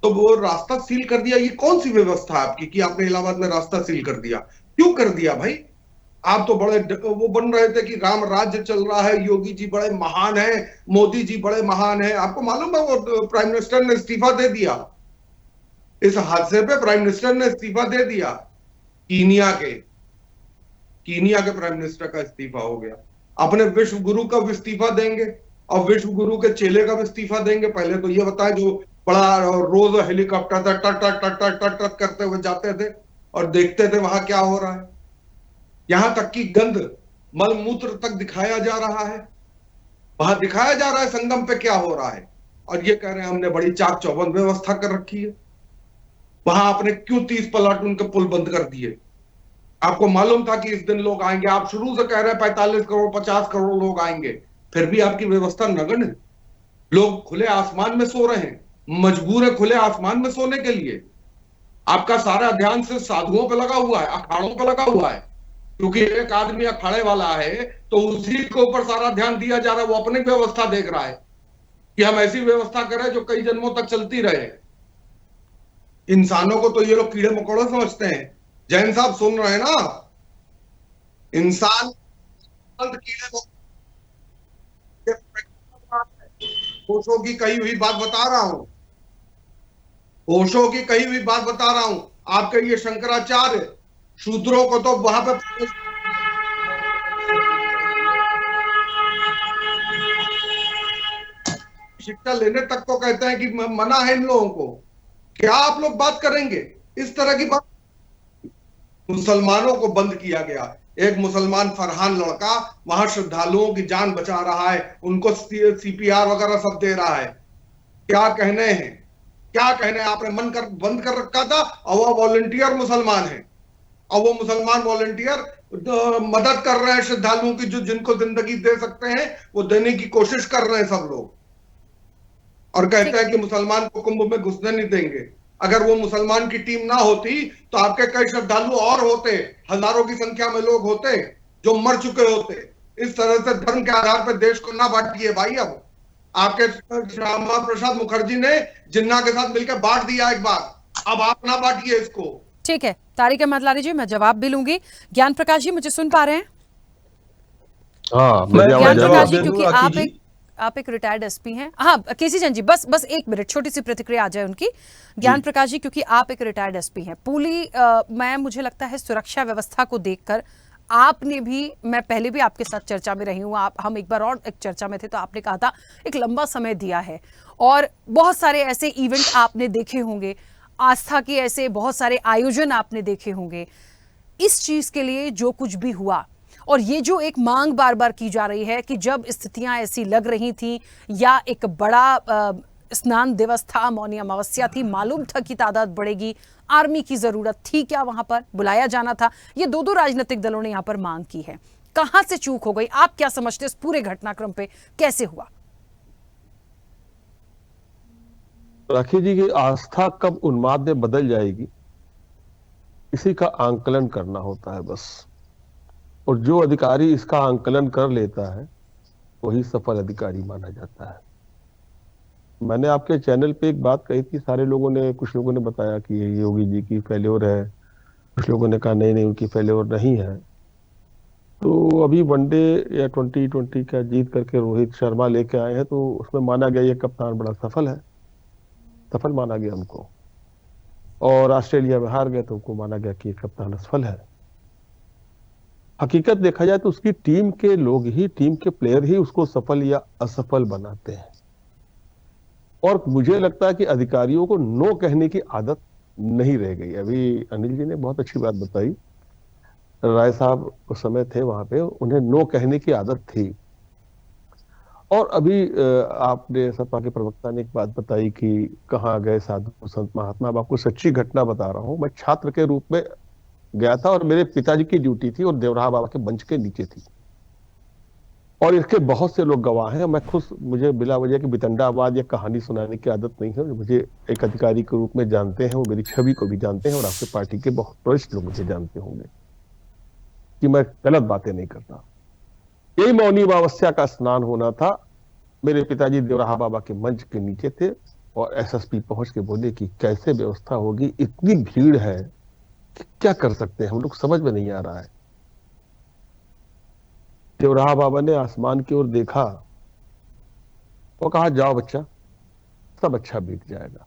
तो वो रास्ता सील कर दिया। ये कौन सी व्यवस्था है आपकी कि आपने इलाहाबाद में रास्ता सील कर दिया? क्यों कर दिया भाई? आप तो बड़े वो बन रहे थे कि राम राज्य चल रहा है, योगी जी बड़े महान हैं, मोदी जी बड़े महान हैं। आपको मालूम है वो प्राइम मिनिस्टर ने इस्तीफा दे दिया। इस हादसे पे प्राइम मिनिस्टर ने इस्तीफा दे दिया। कीनिया के प्राइम मिनिस्टर का इस्तीफा हो गया। अपने विश्व गुरु का भी इस्तीफा देंगे और विश्व गुरु के चेले का भी इस्तीफा देंगे। पहले तो ये बताएं, जो बड़ा रोज हेलीकॉप्टर था टट टट टट टट टट टट करते हुए जाते थे और देखते थे वहां क्या हो रहा है। यहां तक कि गंद मल मूत्र तक दिखाया जा रहा है, वहां दिखाया जा रहा है संगम पे क्या हो रहा है। और ये कह रहे हैं हमने बड़ी चाक चौबंद व्यवस्था कर रखी है। वहां आपने क्यों 30 प्लाटून के पुल बंद कर दिए? आपको मालूम था कि इस दिन लोग आएंगे। आप शुरू से कह रहे हैं 45 करोड़ 50 करोड़ लोग आएंगे, फिर भी आपकी व्यवस्था नगण्य। लोग खुले आसमान में सो रहे हैं, मजबूर है खुले आसमान में सोने के लिए। आपका सारा ध्यान सिर्फ साधुओं पे लगा हुआ है, अखाड़ों पे लगा हुआ है। क्योंकि एक आदमी अखाड़े वाला है तो उसी के ऊपर सारा ध्यान दिया जा रहा है। वो अपनी व्यवस्था देख रहा है कि हम ऐसी व्यवस्था करें जो कई जन्मों तक चलती रहे। इंसानों को तो ये लोग कीड़े मकोड़े समझते हैं। जैन साहब सुन रहे हैं ना, इंसान कीड़े मकोड़े, ओशो की कही हुई बात बता रहा हूं, ओशो की कही हुई बात बता रहा हूं। आपके ये शंकराचार्य शूद्रों को तो वहां पे शिक्षा लेने तक को कहते हैं कि मना है इन लोगों को। क्या आप लोग बात करेंगे इस तरह की बात? मुसलमानों को बंद किया गया। एक मुसलमान फरहान लड़का वहां श्रद्धालुओं की जान बचा रहा है, उनको सीपीआर वगैरह सब दे रहा है। क्या कहने हैं, क्या कहने? आपने बंद कर रखा था और वो वॉलंटियर मुसलमान है, और वो मुसलमान वॉलंटियर मदद कर रहे हैं श्रद्धालुओं की, जो जिनको जिंदगी दे सकते हैं वो देने की कोशिश कर रहे हैं सब लोग, और कहते हैं कि मुसलमान को कुंभ में घुसने नहीं देंगे। अगर वो मुसलमान की टीम ना होती तो आपके कई श्रद्धालु और होते, हजारों की संख्या में लोग होते जो मर चुके होते। इस तरह से धर्म के आधार पर देश को ना बांटिए भाई। अब आपके श्यामा प्रसाद मुखर्जी ने जिन्ना के साथ मिलकर बांट दिया एक बार, अब आप ना बांटिए इसको। ठीक है, तारिक अहमद लारी जी, मैं जवाब भी लूंगी। ज्ञान प्रकाश जी, मुझे सुन पा रहे हैं? ज्ञान प्रकाश जी, क्योंकि आप एक रिटायर्ड एसपी हैं। हाँ, केसी जैन जी, बस एक मिनट, छोटी सी प्रतिक्रिया आ जाए उनकी। ज्ञान प्रकाश जी, क्योंकि आप एक रिटायर्ड एसपी हैं, मैं मुझे लगता है सुरक्षा व्यवस्था को देखकर आपने भी, मैं पहले भी आपके साथ चर्चा में रही हूँ, हम एक बार और एक चर्चा में थे तो आपने कहा था एक लंबा समय दिया है और बहुत सारे ऐसे इवेंट आपने देखे होंगे, आस्था के ऐसे बहुत सारे आयोजन आपने देखे होंगे। इस चीज के लिए जो कुछ भी हुआ और ये जो एक मांग बार बार की जा रही है कि जब स्थितियां ऐसी लग रही थी या एक बड़ा स्नान दिवस था, मौनी अमावस्या थी, मालूम था कि तादाद बढ़ेगी, आर्मी की जरूरत थी क्या, वहां पर बुलाया जाना था, ये दो राजनीतिक दलों ने यहां पर मांग की है। कहां से चूक हो गई? आप क्या समझते इस पूरे घटनाक्रम पे कैसे हुआ? राखी जी की आस्था कब उन्माद में बदल जाएगी, इसी का आंकलन करना होता है बस। और जो अधिकारी इसका आंकलन कर लेता है वही सफल अधिकारी माना जाता है। मैंने आपके चैनल पे एक बात कही थी, सारे लोगों ने, कुछ लोगों ने बताया कि ये योगी जी की फेल्योर है, कुछ लोगों ने कहा नहीं उनकी फेल्योर नहीं है। तो अभी वनडे या 2020 का जीत करके रोहित शर्मा लेके आए हैं, तो उसमें माना गया ये कप्तान बड़ा सफल है, सफल माना गया उनको। और ऑस्ट्रेलिया में हार गए तो उनको माना गया कि ये कप्तान असफल है। हकीकत देखा जाए तो उसकी टीम के लोग ही, टीम के प्लेयर ही उसको सफल या असफल बनाते हैं। और मुझे लगता है कि अधिकारियों को नो कहने की आदत नहीं रह गई। अभी अनिल जी ने बहुत अच्छी बात बताई, राय साहब उस समय थे वहां पे, उन्हें नो कहने की आदत थी। और अभी आपने सपा के प्रवक्ता ने एक बात बताई कि कहाँ गए साधु संत महात्मा। अब आपको सच्ची घटना बता रहा हूं, मैं छात्र के रूप में गया था और मेरे पिताजी की ड्यूटी थी और देवराहा बाबा के मंच के नीचे थी, और इसके बहुत से लोग गवाह हैं। मैं खुद, मुझे बिला वजह की बितंडावाद या कहानी सुनाने की आदत नहीं है। मुझे एक अधिकारी के रूप में जानते हैं, वो मेरी छवि को भी जानते हैं, और आपके पार्टी के बहुत वरिष्ठ लोग मुझे जानते होंगे कि मैं गलत बातें नहीं करता। यही मौनी अमावस्या का स्नान होना था। मेरे पिताजी देवराहा बाबा के मंच के नीचे थे और एसएसपी पहुंच के बोले कि कैसे व्यवस्था होगी, इतनी भीड़ है कि क्या कर सकते हैं हम लोग, समझ में नहीं आ रहा है। देवराहा बाबा ने आसमान की ओर देखा और कहा जाओ बच्चा, सब अच्छा बीत जाएगा।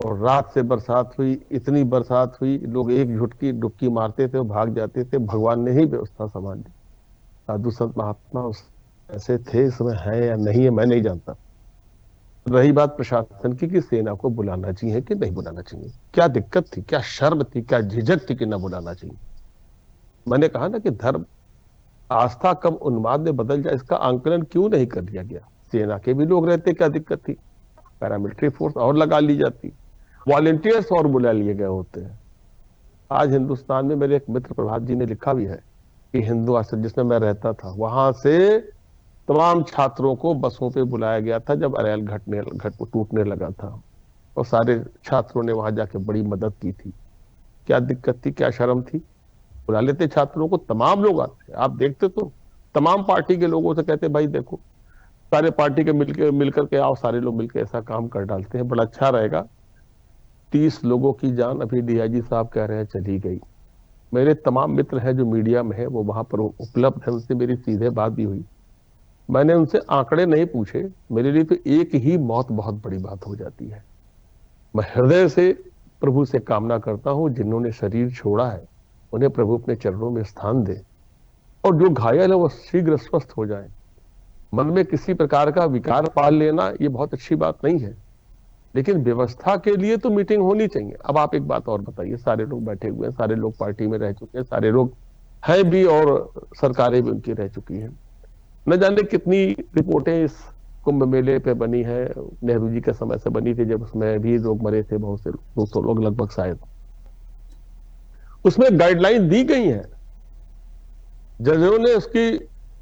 और रात से बरसात हुई, इतनी बरसात हुई, लोग एक झुटकी डुबकी मारते थे और भाग जाते थे। भगवान ने ही व्यवस्था संभाल ली। साधु संत महात्मा ऐसे थे, इस समय है या नहीं है मैं नहीं जानता। रही बात प्रशासन की कि सेना को बुलाना चाहिए कि नहीं बुलाना चाहिए, क्या दिक्कत थी, क्या शर्म थी, क्या झिझक थी कि ना बुलाना चाहिए। मैंने कहा ना कि धर्म आस्था कब उन्माद में बदल जाए, इसका आंकलन क्यों नहीं कर लिया गया। सेना के भी लोग रहते, क्या दिक्कत थी, पैरामिलिट्री फोर्स और लगा ली जाती, वॉलंटियर्स और बुला लिए गए होते हैं। आज हिंदुस्तान में मेरे एक मित्र प्रभात जी ने लिखा भी है कि हिंदू आश्रम जिसमें मैं रहता था, वहां से तमाम छात्रों को बसों पे बुलाया गया था जब अरेल घट टूटने लगा था, और सारे छात्रों ने वहां जाके बड़ी मदद की थी। क्या दिक्कत थी, क्या शर्म थी। बुला लेते छात्रों को, तमाम लोग आते। आप देखते तो तमाम पार्टी के लोगों से कहते भाई देखो सारे पार्टी के मिलकर के आओ, सारे लोग मिलकर ऐसा काम कर डालते हैं, बड़ा अच्छा रहेगा। 30 लोगों की जान अभी डीआईजी साहब कह रहे हैं चली गई। मेरे तमाम मित्र हैं जो मीडिया में है, वो वहां पर उपलब्ध है, उनसे मेरी सीधे बात भी हुई। मैंने उनसे आंकड़े नहीं पूछे, मेरे लिए तो एक ही मौत बहुत बड़ी बात हो जाती है। मैं हृदय से प्रभु से कामना करता हूं जिन्होंने शरीर छोड़ा है उन्हें प्रभु अपने चरणों में स्थान दे, और जो घायल है वो शीघ्र स्वस्थ हो जाए। मन में किसी प्रकार का विकार पाल लेना ये बहुत अच्छी बात नहीं है, लेकिन व्यवस्था के लिए तो मीटिंग होनी चाहिए। अब आप एक बात और बताइए, सारे लोग बैठे हुए हैं, सारे लोग पार्टी में रह चुके हैं, सारे लोग हैं भी और सरकारें भी उनकी रह चुकी हैं। न जाने कितनी रिपोर्टें इस कुंभ मेले पे बनी है, नेहरू जी के समय से बनी थी जब उसमें भी लोग मरे थे, बहुत से 200 लोग लगभग शायद। उसमें गाइडलाइन दी गई है, जजों ने उसकी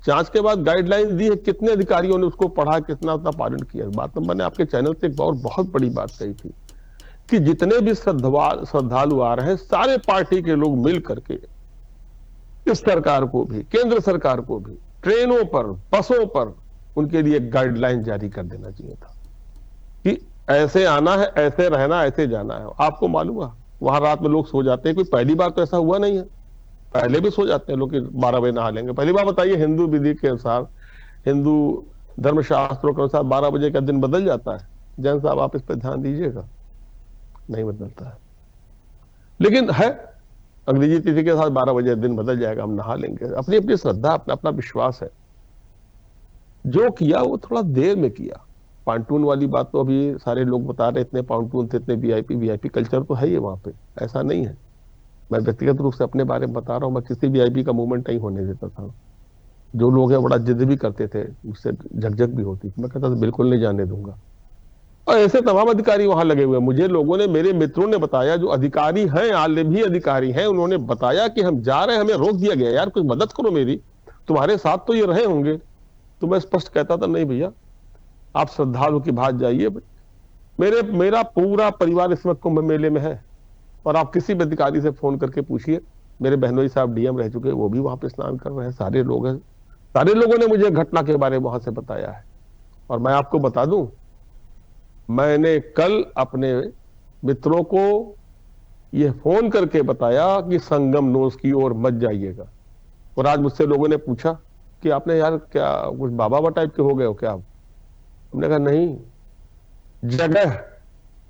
जांच के बाद गाइडलाइन दी है, कितने अधिकारियों ने उसको पढ़ा, कितना उतना पालन किया। बात मैंने आपके चैनल से एक बहुत बड़ी बात कही थी कि जितने भी श्रद्धालु आ रहे हैं सारे पार्टी के लोग मिल करके इस सरकार को भी, केंद्र सरकार को भी, ट्रेनों पर, बसों पर उनके लिए गाइडलाइन जारी कर देना चाहिए था कि ऐसे आना है, ऐसे रहना, ऐसे जाना है। आपको मालूम है वहां रात में लोग सो जाते हैं, कोई पहली बार तो ऐसा हुआ नहीं है, पहले भी सो जाते हैं लोग कि 12 बजे नहा लेंगे। पहली बार बताइए, हिंदू विधि के अनुसार, हिंदू धर्मशास्त्रों के अनुसार 12 बजे का दिन बदल जाता है। जैन साहब आप इस पर ध्यान दीजिएगा, नहीं बदलता है, लेकिन है अंग्रेजी तिथि के साथ 12 बजे दिन बदल जाएगा, हम नहा लेंगे। अपनी अपनी श्रद्धा, अपना अपना विश्वास है। जो किया वो थोड़ा देर में किया। पांटून वाली बात तो अभी सारे लोग बता रहे, इतने पांटून थे, इतने वीआईपी कल्चर तो है ही वहां पे, ऐसा नहीं है। मैं व्यक्तिगत रूप से अपने बारे में बता रहा हूँ, मैं किसी वीआईपी का मूवमेंट नहीं होने देता था। जो लोग हैं बड़ा जिद भी करते थे, उससे झकझक भी होती थी, मैं कहता था बिल्कुल नहीं जाने दूंगा। और ऐसे तमाम अधिकारी वहां लगे हुए। मुझे लोगों ने, मेरे मित्रों ने बताया, जो अधिकारी हैं, आले भी अधिकारी हैं, उन्होंने बताया कि हम जा रहे हैं, हमें रोक दिया गया, यार कुछ मदद करो मेरी, तुम्हारे साथ तो ये रहे होंगे। तो मैं स्पष्ट कहता था नहीं भैया, आप श्रद्धालु की बात जाइए। मेरा पूरा परिवार इस वक्त कुंभ मेले में है, और आप किसी भी अधिकारी से फोन करके पूछिए, मेरे बहनोई साहब डीएम रह चुके हैं, वो भी वहां पे स्नान कर रहे हैं, सारे लोग हैं। सारे लोगों ने मुझे घटना के बारे में वहां से बताया है। और मैं आपको बता दूं, मैंने कल अपने मित्रों को यह फोन करके बताया कि संगम नोस की ओर मत जाइएगा। और आज मुझसे लोगों ने पूछा कि आपने यार क्या कुछ बाबा टाइप के हो गए हो क्या आप? हमने कहा नहीं, जगह,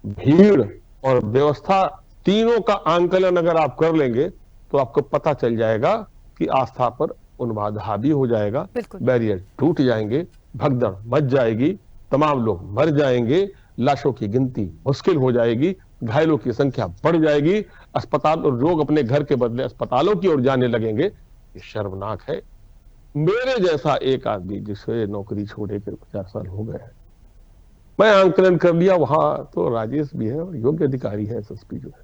भीड़ और व्यवस्था तीनों का आंकलन अगर आप कर लेंगे तो आपको पता चल जाएगा कि आस्था पर उन्माद हावी हो जाएगा, बैरियर टूट जाएंगे, भगदड़ मच जाएगी, तमाम लोग मर जाएंगे, लाशों की गिनती मुश्किल हो जाएगी, घायलों की संख्या बढ़ जाएगी, अस्पताल और लोग अपने घर के बदले अस्पतालों की ओर जाने लगेंगे। ये शर्मनाक है। मेरे जैसा एक आदमी जिसे नौकरी छोड़े के 50 साल हो गए हैं, मैं आंकलन कर लिया। वहां तो राजेश भी है और योग्य अधिकारी है, एसएसपी जो है।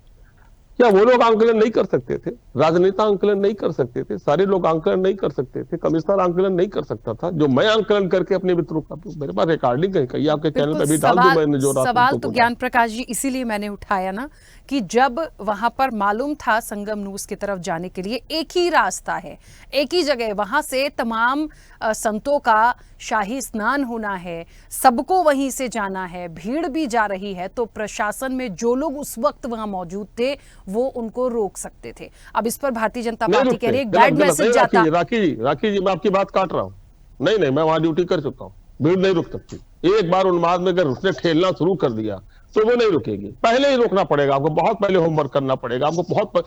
क्या वो लोग आंकलन नहीं कर सकते थे? राजनेता आंकलन नहीं कर सकते थे? सारे लोग आंकलन नहीं कर सकते थे? कमिश्नर आंकलन नहीं कर सकता था? जो मैं आंकलन करके अपने मित्रों का, मेरे पास रिकॉर्डिंग है, कहीं आपके चैनल पे भी डाल दूं मैंने जो सवाल तो ज्ञान प्रकाश जी इसीलिए मैंने उठाया ना कि जब वहां पर मालूम था संगम नूस की तरफ जाने के लिए एक ही रास्ता है, एक ही जगह, वहां से तमाम संतों का शाही स्नान होना है, सबको वहीं से जाना है, भीड़ भी जा रही है, तो प्रशासन में जो लोग उस वक्त वहां मौजूद थे वो उनको रोक सकते थे। अब इस पर भारतीय जनता पार्टी कह रही है गाइड मैसेज जाता। राखी जी मैं आपकी बात काट रहा हूँ। नहीं, मैं वहां ड्यूटी कर चुका हूँ, भीड़ नहीं रुक सकती। एक बार उन्माद में अगर उसने ठेलना शुरू कर दिया तो वो नहीं रुकेगी। पहले ही रोकना पड़ेगा आपको, बहुत पहले होमवर्क करना पड़ेगा आपको,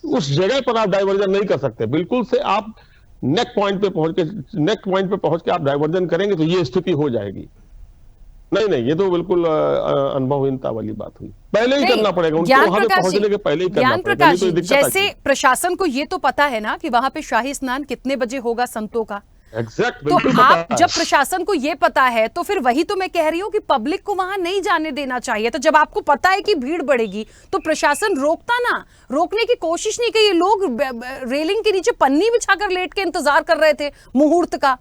उस जगह पर आप डाइवर्जन नहीं कर सकते। बिल्कुल से आप नेक पॉइंट पे पहुंच के आप डाइवर्जन करेंगे तो ये स्थिति हो जाएगी। नहीं, ये तो बिल्कुल अनुभवहीनता वाली बात हुई। पहले ही करना पड़ेगा उनको, वहां पे पहुंचने के पहले ही करना पड़ेगा। जैसे प्रशासन को ये तो पता है ना कि वहां पे शाही स्नान कितने बजे होगा संतों का, तो आप जब प्रशासन को ये पता है तो फिर वही तो मैं कह रही हूँ कि पब्लिक को वहां नहीं जाने देना चाहिए। तो जब आपको पता है कि भीड़ बढ़ेगी तो प्रशासन रोकने की कोशिश नहीं की। ये लोग रेलिंग के नीचे पन्नी बिछाकर लेट के इंतजार कर रहे थे मुहूर्त का,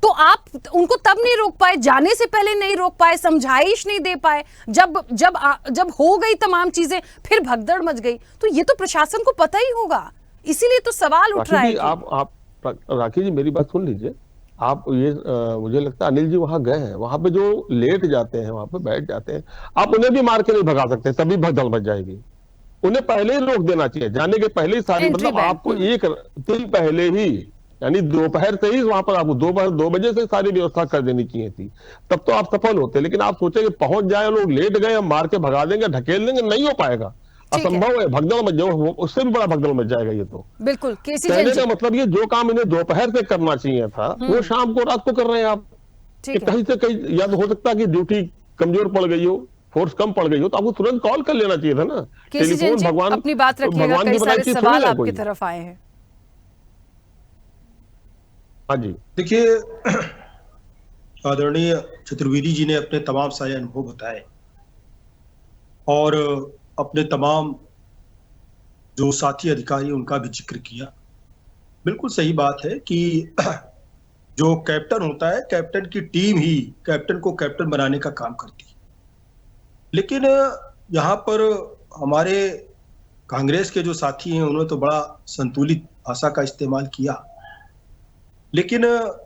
तो आप उनको तब नहीं रोक पाए, जाने से पहले नहीं रोक पाए, समझाइश नहीं दे पाए। जब हो गई तमाम चीजें फिर भगदड़ मच गई। तो ये तो प्रशासन को पता ही होगा, इसीलिए तो सवाल उठ रहा है कि... आप राखी जी मेरी बात सुन लीजिए। आप ये मुझे लगता है अनिल जी वहां गए हैं, वहां पे जो लेट जाते हैं, वहां पे बैठ जाते हैं, आप उन्हें भी मार के नहीं भगा सकते, तभी भगदड़ मच जाएगी। उन्हें पहले ही रोक देना चाहिए, जाने के पहले ही सारी, मतलब आपको एक दिन पहले ही, यानी दोपहर से ही वहां पर आपको दोपहर 2 बजे से सारी व्यवस्था कर देनी चाहिए थी, तब तो आप सफल होते। लेकिन आप सोचे कि पहुंच जाए, लोग लेट गए, हम मार के भगा देंगे, ढकेल देंगे, नहीं हो पाएगा, असंभव है। भगदड़ मच जाए, उससे भी बड़ा भगदड़ मच जाएगा ये तो। बिल्कुल। कहने का मतलब ये जो काम इन्हें दोपहर से करना चाहिए था वो शाम को, रात को कर रहे हैं आप। कहीं से कहीं, या तो हो सकता है कि ड्यूटी कमजोर पड़ गई हो, फोर्स कम पड़ गई हो, तो आपको तुरंत कॉल कर लेना चाहिए था ना। टेलीफोन भगवान, अपनी बात रखिएगा, कई सारे सवाल आपकी तरफ आए हैं। हाँ जी, देखिए आदरणीय चतुर्वेदी जी ने अपने तमाम सारे अनुभव बताए और अपने तमाम जो साथी अधिकारी उनका भी जिक्र किया। बिल्कुल सही बात है कि जो कैप्टन होता है, कैप्टन की टीम ही कैप्टन को कैप्टन बनाने का काम करती है। लेकिन यहाँ पर हमारे कांग्रेस के जो साथी हैं उन्होंने तो बड़ा संतुलित भाषा का इस्तेमाल किया, लेकिन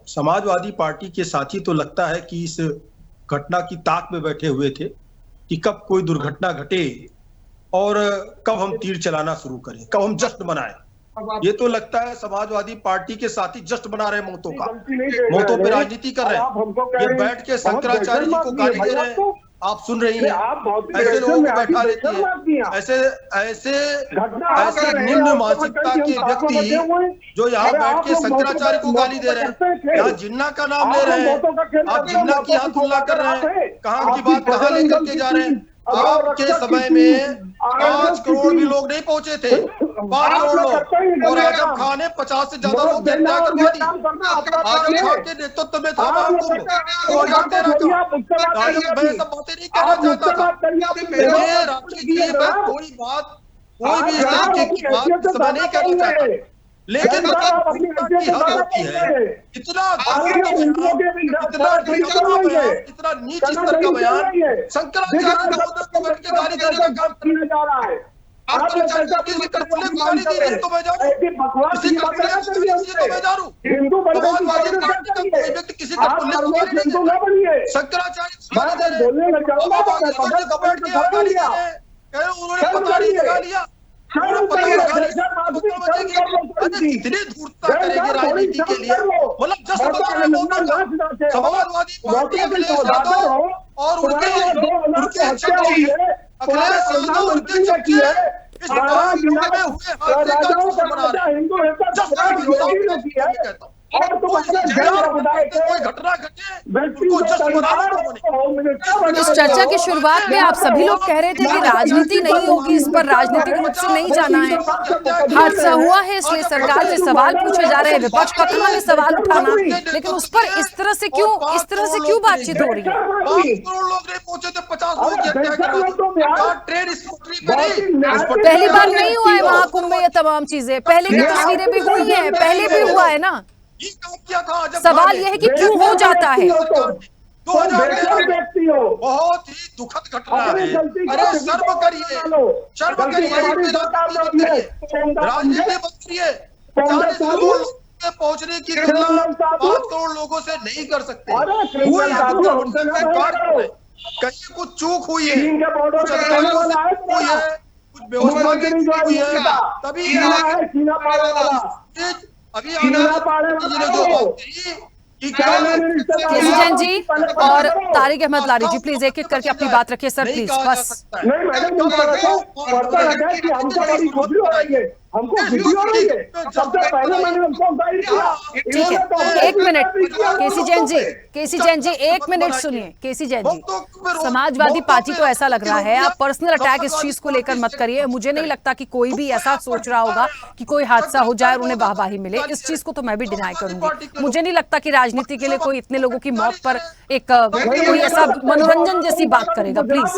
समाजवादी पार्टी के साथी तो लगता है कि इस घटना की ताक में बैठे हुए थे कि कब कोई दुर्घटना घटे और कब हम तीर चलाना शुरू करें, कब हम जश्न मनाएं। ये तो लगता है समाजवादी पार्टी के साथी जश्न मना रहे हैं, मौतों का, मौतों पे राजनीति कर रहे हैं। ये बैठ के शंकराचार्य जी को गाली दे रहे हैं, आप सुन रही हैं। ऐसे लोगों को बैठा लेती है, ऐसे निम्न मानसिकता के व्यक्ति जो यहाँ बैठ के शंकराचार्य को गाली दे रहे हैं, यहाँ जिन्ना का नाम ले रहे हैं, आप जिन्ना की यहाँ तुलना कर रहे हैं, कहाँ की बात कहाँ लेकर के जा रहे हैं। आपके समय में 5 करोड़ भी लोग नहीं पहुंचे थे, 5 करोड़ लोग, और आजम खान ने 50 से ज्यादा लोग हत्या करवा दी। आजम खान के नेतृत्व में था महाकुंभ 2013 का। मैं सब बातें नहीं कहना चाहता था, ये राजनीति में कोई बात, कोई भी इस तरीके की बात समय नहीं कहना चाहता, लेकिन की हद होती है। इतना इतना नीच स्तर का बयान शंकराचार्य को बैठ के गाली देने का काम किया जा रहा है। किसी कठपुतली को गाली दी नहीं तो मैं जानूं, किसी कठपुतली को मैं जानूं, समाजवादी पार्टी का कोई व्यक्ति किसी कठपुतली को गाली नहीं देता। शंकराचार्य को गाली दे रहे, बैठ के गाली दे रहे, उन्होंने पता नहीं लगा लिया, इतनी धूर्तता करेगी राजनीति के लिए, मतलब जस्ट बता रहे लोग समाजवादी पार्टी अखिलेश यादव और उनके चमची, अखिलेश यादव उनके चमची इस में हुए हादसे का जश्न मना रहे हैं। कहता हूँ कोई घटना घटे उनको जश्न मनाना। इस चर्चा की शुरुआत में आप सभी लोग कह रहे थे कि राजनीति नहीं होगी, इस पर राजनीतिक रूप से नहीं जाना है, हादसा हुआ है इसलिए सरकार से सवाल पूछे जा रहे हैं, विपक्ष का काम है सवाल उठाना, लेकिन उस पर इस तरह से क्यों बातचीत हो रही है? 5 करोड़ लोग नहीं पहुंचे थे, 50 लोग की हत्या करवा दी। ट्रेन पहली बार नहीं हुआ है महाकुंभ में ये तमाम चीजें, पहले की तस्वीरें भी हुई है, पहले भी हुआ है ना। सवाल यह है कि क्यों हो जाता है। 2013 बहुत ही दुखद घटना है। अरे शर्म करिए, शर्म करिए, राजनीति मत करिए। 40 करोड़ के पहुंचने की तुलना 5 करोड़ लोगों से नहीं कर सकते। कहीं कुछ चूक हुई है, कुछ अधिकारियों से चूक हुई है, कुछ व्यवस्था की चूक हुई है, तभी अभी केसी जैन जी और तारिक अहमद लारी जी प्लीज एक एक करके अपनी बात रखिए सर, प्लीज बस। ठीक है, 1 मिनट केसी जैन जी 1 मिनट सुनिए। केसी जैन जी, समाजवादी पार्टी को ऐसा लग रहा है, आप पर्सनल अटैक इस चीज को लेकर मत करिए, मुझे नहीं लगता कि कोई भी ऐसा सोच रहा होगा कि कोई हादसा हो जाए और उन्हें वाहवाही मिले, इस चीज को तो मैं भी डिनाई करूंगी। मुझे नहीं लगता कि राजनीति के लिए कोई इतने लोगों की मौत पर एक कोई ऐसा मनोरंजन जैसी बात करेगा, प्लीज।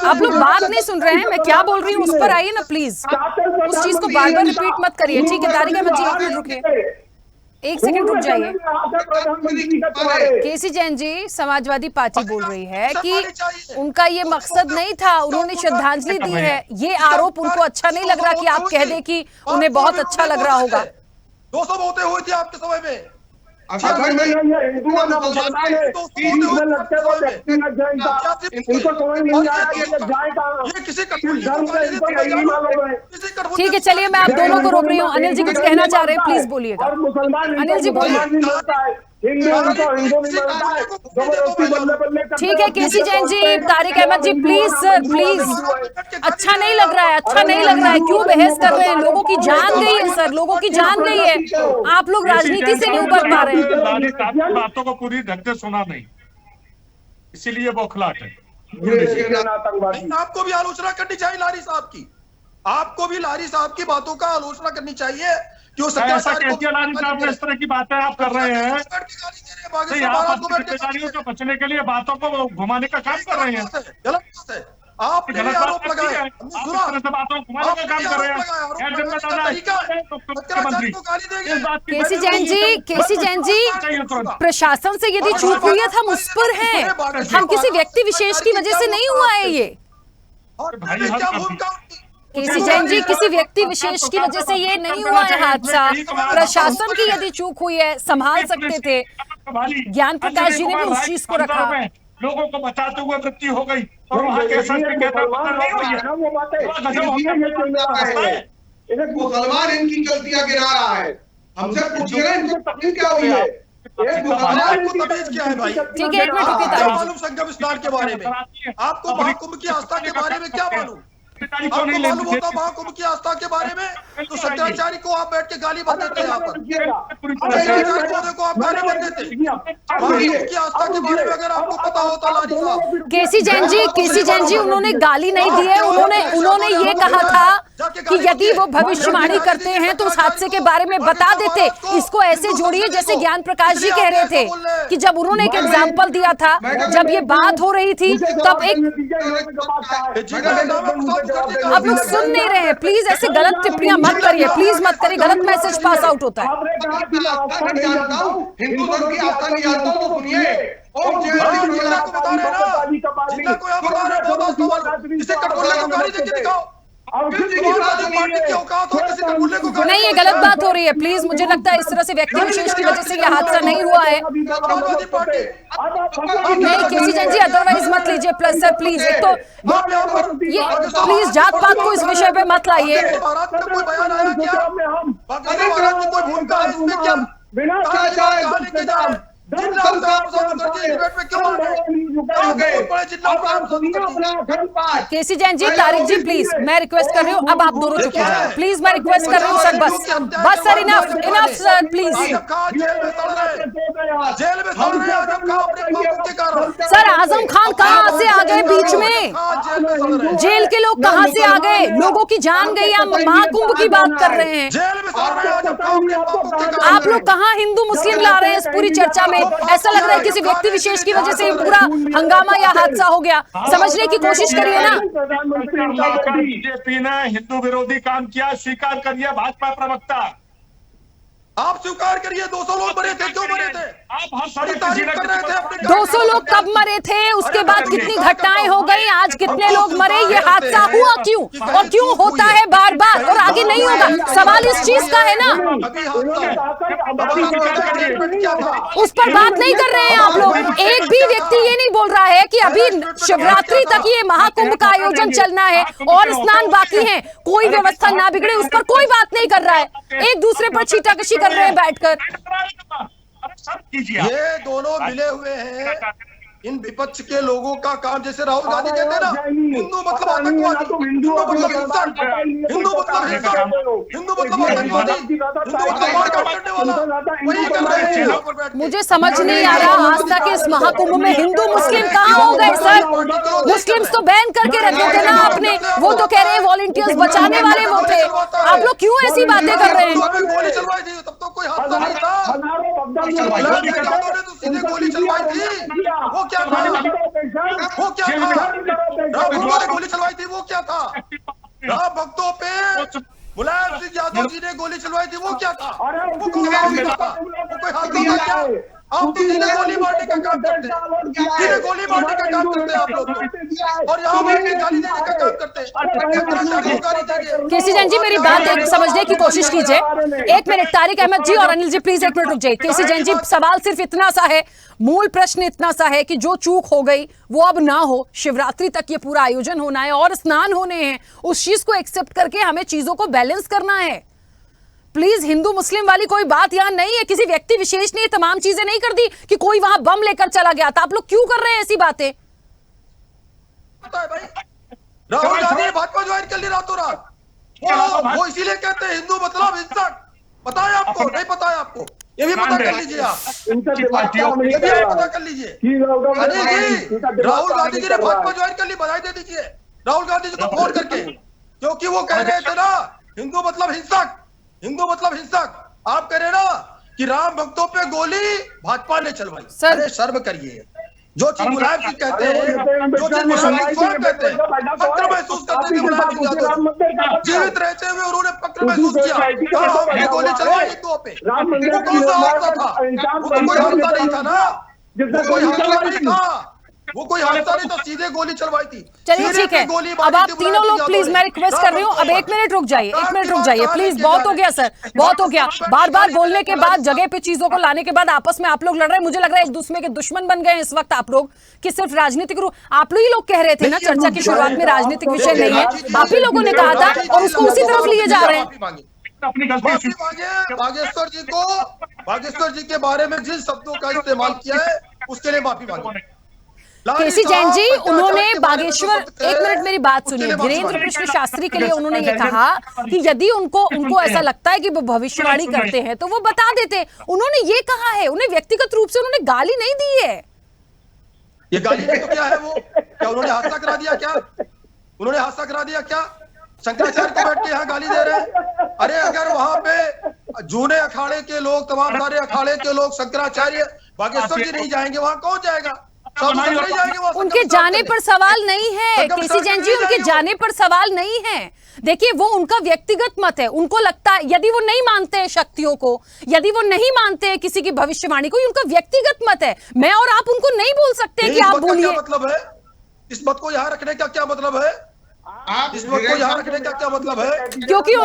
आप लोग बात नहीं सुन रहे हैं, मैं क्या बोल रही हूँ उस पर आइए ना प्लीज, उस चीज को बार बार रिपीट मत करिए। ठीक है तारिक अहमद जी 1 मिनट रुकिए, एक सेकंड रुक जाइए। केसी जैन जी, समाजवादी पार्टी बोल रही है कि उनका ये मकसद नहीं था, उन्होंने श्रद्धांजलि दी है। ये आरोप उनको अच्छा नहीं लग रहा कि आप कह दें कि उन्हें बहुत अच्छा लग रहा होगा। 200 मौतें हुई थी आपके समय में। हिंदू है ना मुसलमान है, में लगते वो व्यक्ति लग जाएगा, इनको समझ नहीं आया कि ये जाएगा, किस धर्म से इनको नहीं मालूम है। ठीक है, चलिए मैं आप दोनों को रोक रही हूँ। अनिल जी कुछ कहना चाह रहे हैं, प्लीज बोलिएगा। और मुसलमान अनिल जी बोलिए। हिंदू उनको हिंदू नहीं मानता है, जबरदस्ती बल्ले बल्ले करते ठीक है केसी जैन जी, तारिक अहमद जी, प्लीज सर प्लीज, अच्छा नहीं लग रहा है, अच्छा नहीं लग रहा है। क्यों बहस कर रहे हैं? लोगों की जान गई है सर, लोगों की जान गई है। आप लोग राजनीति से नहीं उबर पा रहे हैं। बातों को पूरी ढंग से सुना नहीं, इसीलिए बौखलाहट है। आपको भी आलोचना करनी चाहिए लारी साहब की, आपको भी लारी साहब की बातों का आलोचना करनी चाहिए। क्यों ऐसा कैसे लारी साहब ने इस तरह की बातें आप कर रहे हैं? जिम्मेदारियों से बचने के लिए बातों को घुमाने का काम कर रहे हैं। गलत बात है, आप गलत आरोप लगाए, बातों को घुमाने का काम कर रहे हैं। केसी जैन जी, केसी जैन जी, प्रशासन से यदि चूक हुई है हम उस पर हैं, हम किसी व्यक्ति विशेष की वजह से नहीं हुआ है ये। केसी जैन जी, किसी व्यक्ति विशेष की वजह से ये नहीं हुआ है हादसा, प्रशासन की यदि चूक हुई है संभाल सकते थे। ज्ञान प्रकाश जी ने भी उस चीज को रखा। लोगों को बचाते हुए मृत्यु हो गई और वहाँ के मुसलमान इनकी गलतियां गिरा रहा है। हमसे पूछिएगा इनको तकलीफ क्या हुई है? आपको तमीज क्या है भाई? ठीक है, एक मिनट रुकिए तारिक। मालूम संगम स्नान के बारे में, आपको महाकुंभ की आस्था के बारे में क्या मालूम? आपको मालूम होता महाकुंभ की आस्था के बारे में तो शंकराचार्य को आप बैठ के गाली बन देते हैं। यहाँ पर शंकराचार्य को आप गाली बन देते। महाकुंभ की आस्था के बारे में अगर आपको पता होता लारी साहब। केसी जैन जी, केसी जैन जी, उन्होंने गाली नहीं दी है, उन्होंने ये कहा था कि यदि वो भविष्यवाणी करते हैं तो उस हादसे के बारे में बता देते। इसको ऐसे जोड़िए जैसे ज्ञान प्रकाश जी कह रहे थे कि जब उन्होंने एक एग्जाम्पल दिया था, जब ये बात हो रही थी तब एक, आप लोग सुन नहीं रहे हैं, प्लीज ऐसे गलत टिप्पणियां मत करिए, प्लीज मत करिए, गलत मैसेज पास आउट होता है। हिंदू धर्म की आस्था नहीं जानता हूं तो सुनिए, और जिला को बता रहे ना, जिला को आप बता रहे हो, इसे कटघरे को गाली देके दिखाओ। नहीं, ये गलत बात हो रही है, प्लीज। मुझे लगता है इस तरह से व्यक्ति विशेष की वजह से यह हादसा नहीं हुआ है। नहीं केसी जैन जी, अदरवाइज मत लीजिए प्लस सर प्लीज। एक तो ये प्लीज जात पात को इस विषय पे मत लाइए। केसी जैन जी, तारिक जी, प्लीज मैं रिक्वेस्ट कर रही हूँ, अब आप दोनों चुप हो जाओ प्लीज, मैं रिक्वेस्ट कर रही हूँ सर, बस sir, enough sir please. Sir Azam Khan कहाँ से आ गए बीच में? जेल के लोग कहाँ से आ गए? लोगों की जान गई, हम महाकुंभ की बात कर रहे हैं। आप लोग कहाँ हिंदू मुस्लिम ला रहे हैं इस पूरी चर्चा में? ऐसा लग रहा है किसी व्यक्ति विशेष की वजह से पूरा हंगामा या हादसा हो गया। समझने की कोशिश करिए ना। बीजेपी ने हिंदू विरोधी काम किया, स्वीकार करिए भाजपा प्रवक्ता। आप स्वीकार करिए, 200 लोग मरे थे, क्यों मरे थे? आप बड़ी तारीफ कर रहे थे अपने। 200 लोग कब मरे थे? उसके बाद कितनी घटनाएं हो गई? आज कितने लोग मरे? ये हादसा हुआ क्यों और क्यों होता है बार बार और आगे नहीं होगा? सवाल इस चीज का है ना, उस पर बात नहीं कर रहे हैं आप लोग। एक भी व्यक्ति ये नहीं बोल रहा है कि अभी शिवरात्रि तक ये महाकुंभ का आयोजन चलना है और स्नान बाकी है, कोई व्यवस्था ना बिगड़े, उस पर कोई बात नहीं कर रहा है। एक दूसरे पर छीटाकशी कर रहे हैं बैठकर। ये दोनों मिले हुए हैं, इन विपक्ष के लोगों का काम, जैसे राहुल गांधी कहते हैं ना, हिंदू मतलब आतंकवादी, हिंदू मतलब हिंसा, हिंदू मतलब हिंसा, हिंदू मतलब आतंकवादी, हिंदू मतलब मारकाट करने वाला, वही कर रहे हैं। मुझे समझ नहीं आ रहा आज तक इस महाकुंभ में हिंदू मुस्लिम कहाँ हो गए सर? मुस्लिम्स तो बैन करके रखे थे ना आपने, वो तो कह रहे हैं वॉलंटियर्स बचाने वाले वो थे। आप लोग क्यों ऐसी बातें कर रहे हैं? गोली चलवाई थी तब तो कोई हादसा नहीं था, सीधे गोली चलवाई थी, वो क्या था? वो क्या था? ने गोली चलवाई थी, वो क्या था? राम भक्तों पे मुलायम सिंह यादव जी ने गोली चलवाई थी, वो क्या था? वो कौन सा था? होगा क्या? आप तो सीधे गोली मारने का काम करते हैं, सीधे गोली मारने का काम करते हैं आप लोग तो। और यहाँ बैठ के गाली देने का काम करते हैं। केसी जैन जी, मेरी बात एक समझने की कोशिश कीजिए। एक मिनट, तारिक अहमद जी और अनिल जी प्लीज एक मिनट रुक जाइए। केसी जैन जी, सवाल सिर्फ इतना सा है, मूल प्रश्न इतना सा है कि जो चूक हो गई वो अब ना हो। शिवरात्रि तक ये पूरा आयोजन होना है और स्नान होने हैं, उस चीज को एक्सेप्ट करके हमें चीजों को बैलेंस करना है। प्लीज, हिंदू मुस्लिम वाली कोई बात यहां नहीं है, किसी व्यक्ति विशेष ने तमाम चीजें नहीं कर दी कि कोई वहां बम लेकर चला गया था। आप लोग क्यों कर रहे हैं ऐसी बातें? राहुल गांधी ने भाजपा ज्वाइन कर ली रातों रात। वो इसीलिए कहते हैं हिंदू मतलब हिंसक। पता है आपको? नहीं पता है आपको? ये भी पता कर लीजिए आप, ये भी पता कर लीजिए। अनिल जी, राहुल गांधी जी ने भाजपा ज्वाइन कर ली, बधाई दे दीजिए राहुल गांधी जी को फोन करके, क्योंकि वो कह रहे थे ना हिंदू मतलब हिंसक, हिंदू मतलब हिंसक। आप कह रहे ना कि राम भक्तों पे गोली भाजपा ने चलवाई। अरे शर्म करिए, जो चीज मुलायम सिंह कहते हैं, जो चीज मुलायम सिंह स्वयं कहते हैं, फक्र महसूस करते थे मुलायम सिंह यादव। जीवित रहते हुए उन्होंने फक्र महसूस किया, हमने गोली चलवाई हिंदुओं पे। वो कौन सा हादसा था? वो तो कोई हादसा नहीं था ना, वो कोई हादसा नहीं था, वो कोई हादसा नहीं था, सीधे गोली चलवाई थी। चलिए ठीक है, अब आप तीनों लोग प्लीज, मैं रिक्वेस्ट कर रही हूँ, अब एक मिनट रुक जाइए, एक मिनट रुक जाइए प्लीज। बहुत हो गया सर, बहुत हो गया। बार बार बोलने के बाद, जगह पे चीजों को लाने के बाद आपस में आप लोग लड़ रहे हैं। मुझे लग रहा है एक दूसरे के दुश्मन बन गए इस वक्त आप लोग, कि सिर्फ राजनीतिक आप लोग ही लोग कह रहे थे ना चर्चा की शुरुआत में राजनीतिक विषय नहीं है, आप ही लोगों ने कहा था और उसको उसी तरफ लिए जा रहे हैं। बागेश्वर जी के बारे में जिन शब्दों का इस्तेमाल किया है उसके लिए माफी मांगी। केसी जैन जी, उन्होंने बागेश्वर, एक मिनट मेरी बात सुनिए, वीरेंद्र कृष्ण शास्त्री के लिए उन्होंने ये कहा कि यदि उनको ऐसा लगता है कि वो भविष्यवाणी करते हैं तो वो बता देते। उन्होंने ये कहा है, उन्हें व्यक्तिगत रूप से उन्होंने गाली नहीं दी है। ये गाली नहीं तो क्या है? वो क्या उन्होंने हादसा करा दिया? क्या उन्होंने हादसा करा दिया? क्या शंकराचार्य को बैठ के यहाँ गाली दे रहे हैं? अरे अगर वहां पे जूने अखाड़े के लोग, तमाम सारे अखाड़े के लोग, शंकराचार्य, बागेश्वर जी नहीं जाएंगे, वहां कौन जाएगा? उनके जाने पर सवाल नहीं है केसी जैन जी, उनके जाने पर सवाल नहीं है। देखिए, वो उनका व्यक्तिगत मत है, उनको लगता है, यदि वो नहीं मानते हैं शक्तियों को, यदि वो नहीं मानते हैं किसी की भविष्यवाणी को, उनका व्यक्तिगत मत है। मैं और आप उनको नहीं बोल सकते कि आप बोलिए। मतलब है इस मत को यहाँ रखने का क्या मतलब है? इस मत को यहाँ रखने का क्या मतलब है? क्योंकि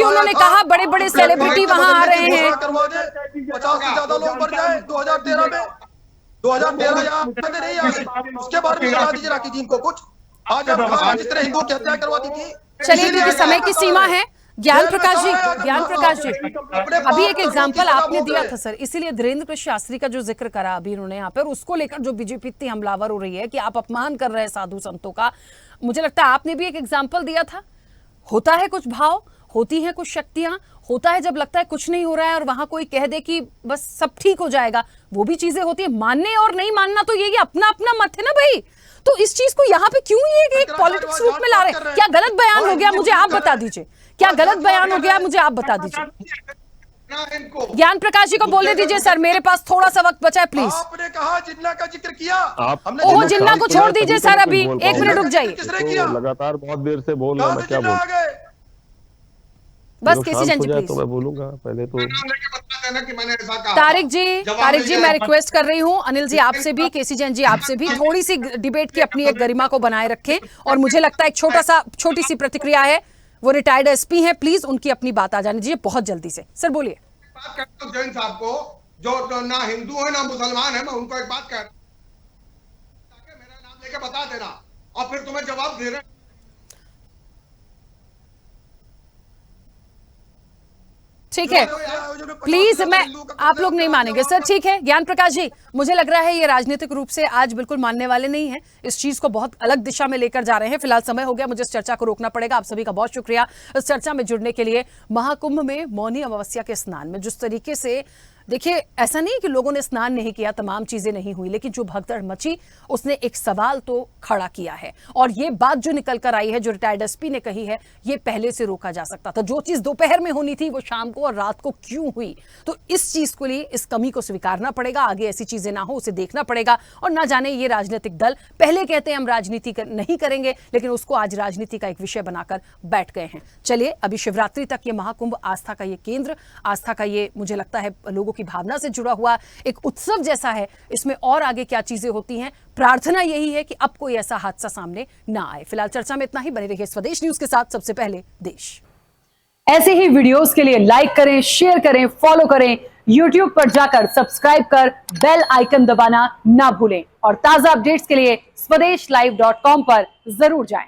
उन्होंने कहा बड़े बड़े सेलिब्रिटी वहां आ रहे हैं। 50 से ज्यादा लोग मर जाए 2013 में, 2013 यहाँ नहीं आ गए, उसके बाद में करा दीजिए राखी जी को कुछ। आज हम जिस तरह हिंदुओं की हत्या करवा दी थी। चलिए, क्योंकि समय की सीमा है। ज्ञान प्रकाश जी, अभी एक एग्जांपल आपने दिया था सर, इसीलिए धीरेन्द्र कृष्ण शास्त्री का जो जिक्र करा अभी उन्होंने यहाँ पर, उसको लेकर जो बीजेपी इतनी हमलावर हो रही है कि आप अपमान कर रहे हैं साधु संतों का। मुझे लगता है आपने भी एक एग्जाम्पल दिया था। होता है कुछ भाव, होती है कुछ शक्तियां, होता है जब लगता है कुछ नहीं हो रहा है और वहां कोई कह दे कि बस सब ठीक हो जाएगा, वो भी चीजें होती है। मानने और नहीं मानना तो ये अपना अपना मत है ना भाई। तो इस चीज को यहाँ पे क्यों ये एक पॉलिटिक्स रूप में ला रहे हैं? क्या गलत बयान हो गया? मुझे आप बता दीजिए, क्या गलत बयान हो गया? मुझे आप बता दीजिए। ज्ञान प्रकाश जी को बोलने दीजिए सर, मेरे पास थोड़ा सा वक्त बचा है प्लीज। आपने कहा जिन्ना का जिक्र किया, ओह जिन्ना को छोड़ दीजिए सर, अभी एक मिनट रुक जाइए। लगातार बहुत देर से बोल रहा हूं, क्या बोल बस केसी जैन जी प्लीज। तो मैं बोलूंगा पहले तो। तारिक जी, मैं रिक्वेस्ट कर रही हूं, अनिल जी आपसे भी, केसी जैन जी आपसे भी, थोड़ी सी डिबेट की अपनी एक गरिमा को बनाए रखें। और मुझे लगता है एक छोटी सी प्रतिक्रिया है, वो रिटायर्ड एसपी हैं, प्लीज उनकी अपनी बात आ जाने दीजिए बहुत जल्दी से। सर बोलिए। बात करता हूं जैन साहब को, जो ना हिंदू है ना मुसलमान है, मैं उनको एक बात कर, मेरा नाम लेके बता देना और फिर तुम्हें जवाब दे रहे। ठीक है, प्लीज, मैं आप लोग नहीं मानेंगे सर, ठीक है। ज्ञान प्रकाश जी, मुझे लग रहा है ये राजनीतिक रूप से आज बिल्कुल मानने वाले नहीं हैं, इस चीज को बहुत अलग दिशा में लेकर जा रहे हैं। फिलहाल समय हो गया, मुझे इस चर्चा को रोकना पड़ेगा। आप सभी का बहुत शुक्रिया इस चर्चा में जुड़ने के लिए। महाकुंभ में मौनी अमावस्या के स्नान में जिस तरीके से, देखिए ऐसा नहीं कि लोगों ने स्नान नहीं किया, तमाम चीजें नहीं हुई, लेकिन जो भगदड़ मची उसने एक सवाल तो खड़ा किया है। और ये बात जो निकल कर आई है, जो रिटायर्ड एसपी ने कही है, ये पहले से रोका जा सकता था। जो चीज दोपहर में होनी थी वो शाम को और रात को क्यों हुई? तो इस चीज को लिए इस कमी को स्वीकारना पड़ेगा, आगे ऐसी चीजें ना हो उसे देखना पड़ेगा। और ना जाने ये राजनीतिक दल पहले कहते हैं हम राजनीति नहीं करेंगे, लेकिन उसको आज राजनीति का एक विषय बनाकर बैठ गए हैं। चलिए, अभी शिवरात्रि तक ये महाकुंभ आस्था का ये केंद्र, आस्था का ये मुझे लगता है लोगों की भावना से जुड़ा हुआ एक उत्सव जैसा है। इसमें और आगे क्या चीजें होती हैं, प्रार्थना यही है कि अब कोई ऐसा हादसा सामने ना आए। फिलहाल चर्चा में इतना ही। बने रहिए स्वदेश न्यूज के साथ, सबसे पहले देश। ऐसे ही वीडियोस के लिए लाइक करें, शेयर करें, फॉलो करें। YouTube पर जाकर सब्सक्राइब कर बेल आइकन दबाना ना भूलें और ताजा अपडेट्स के लिए swedeshlive.com पर जरूर जाएं।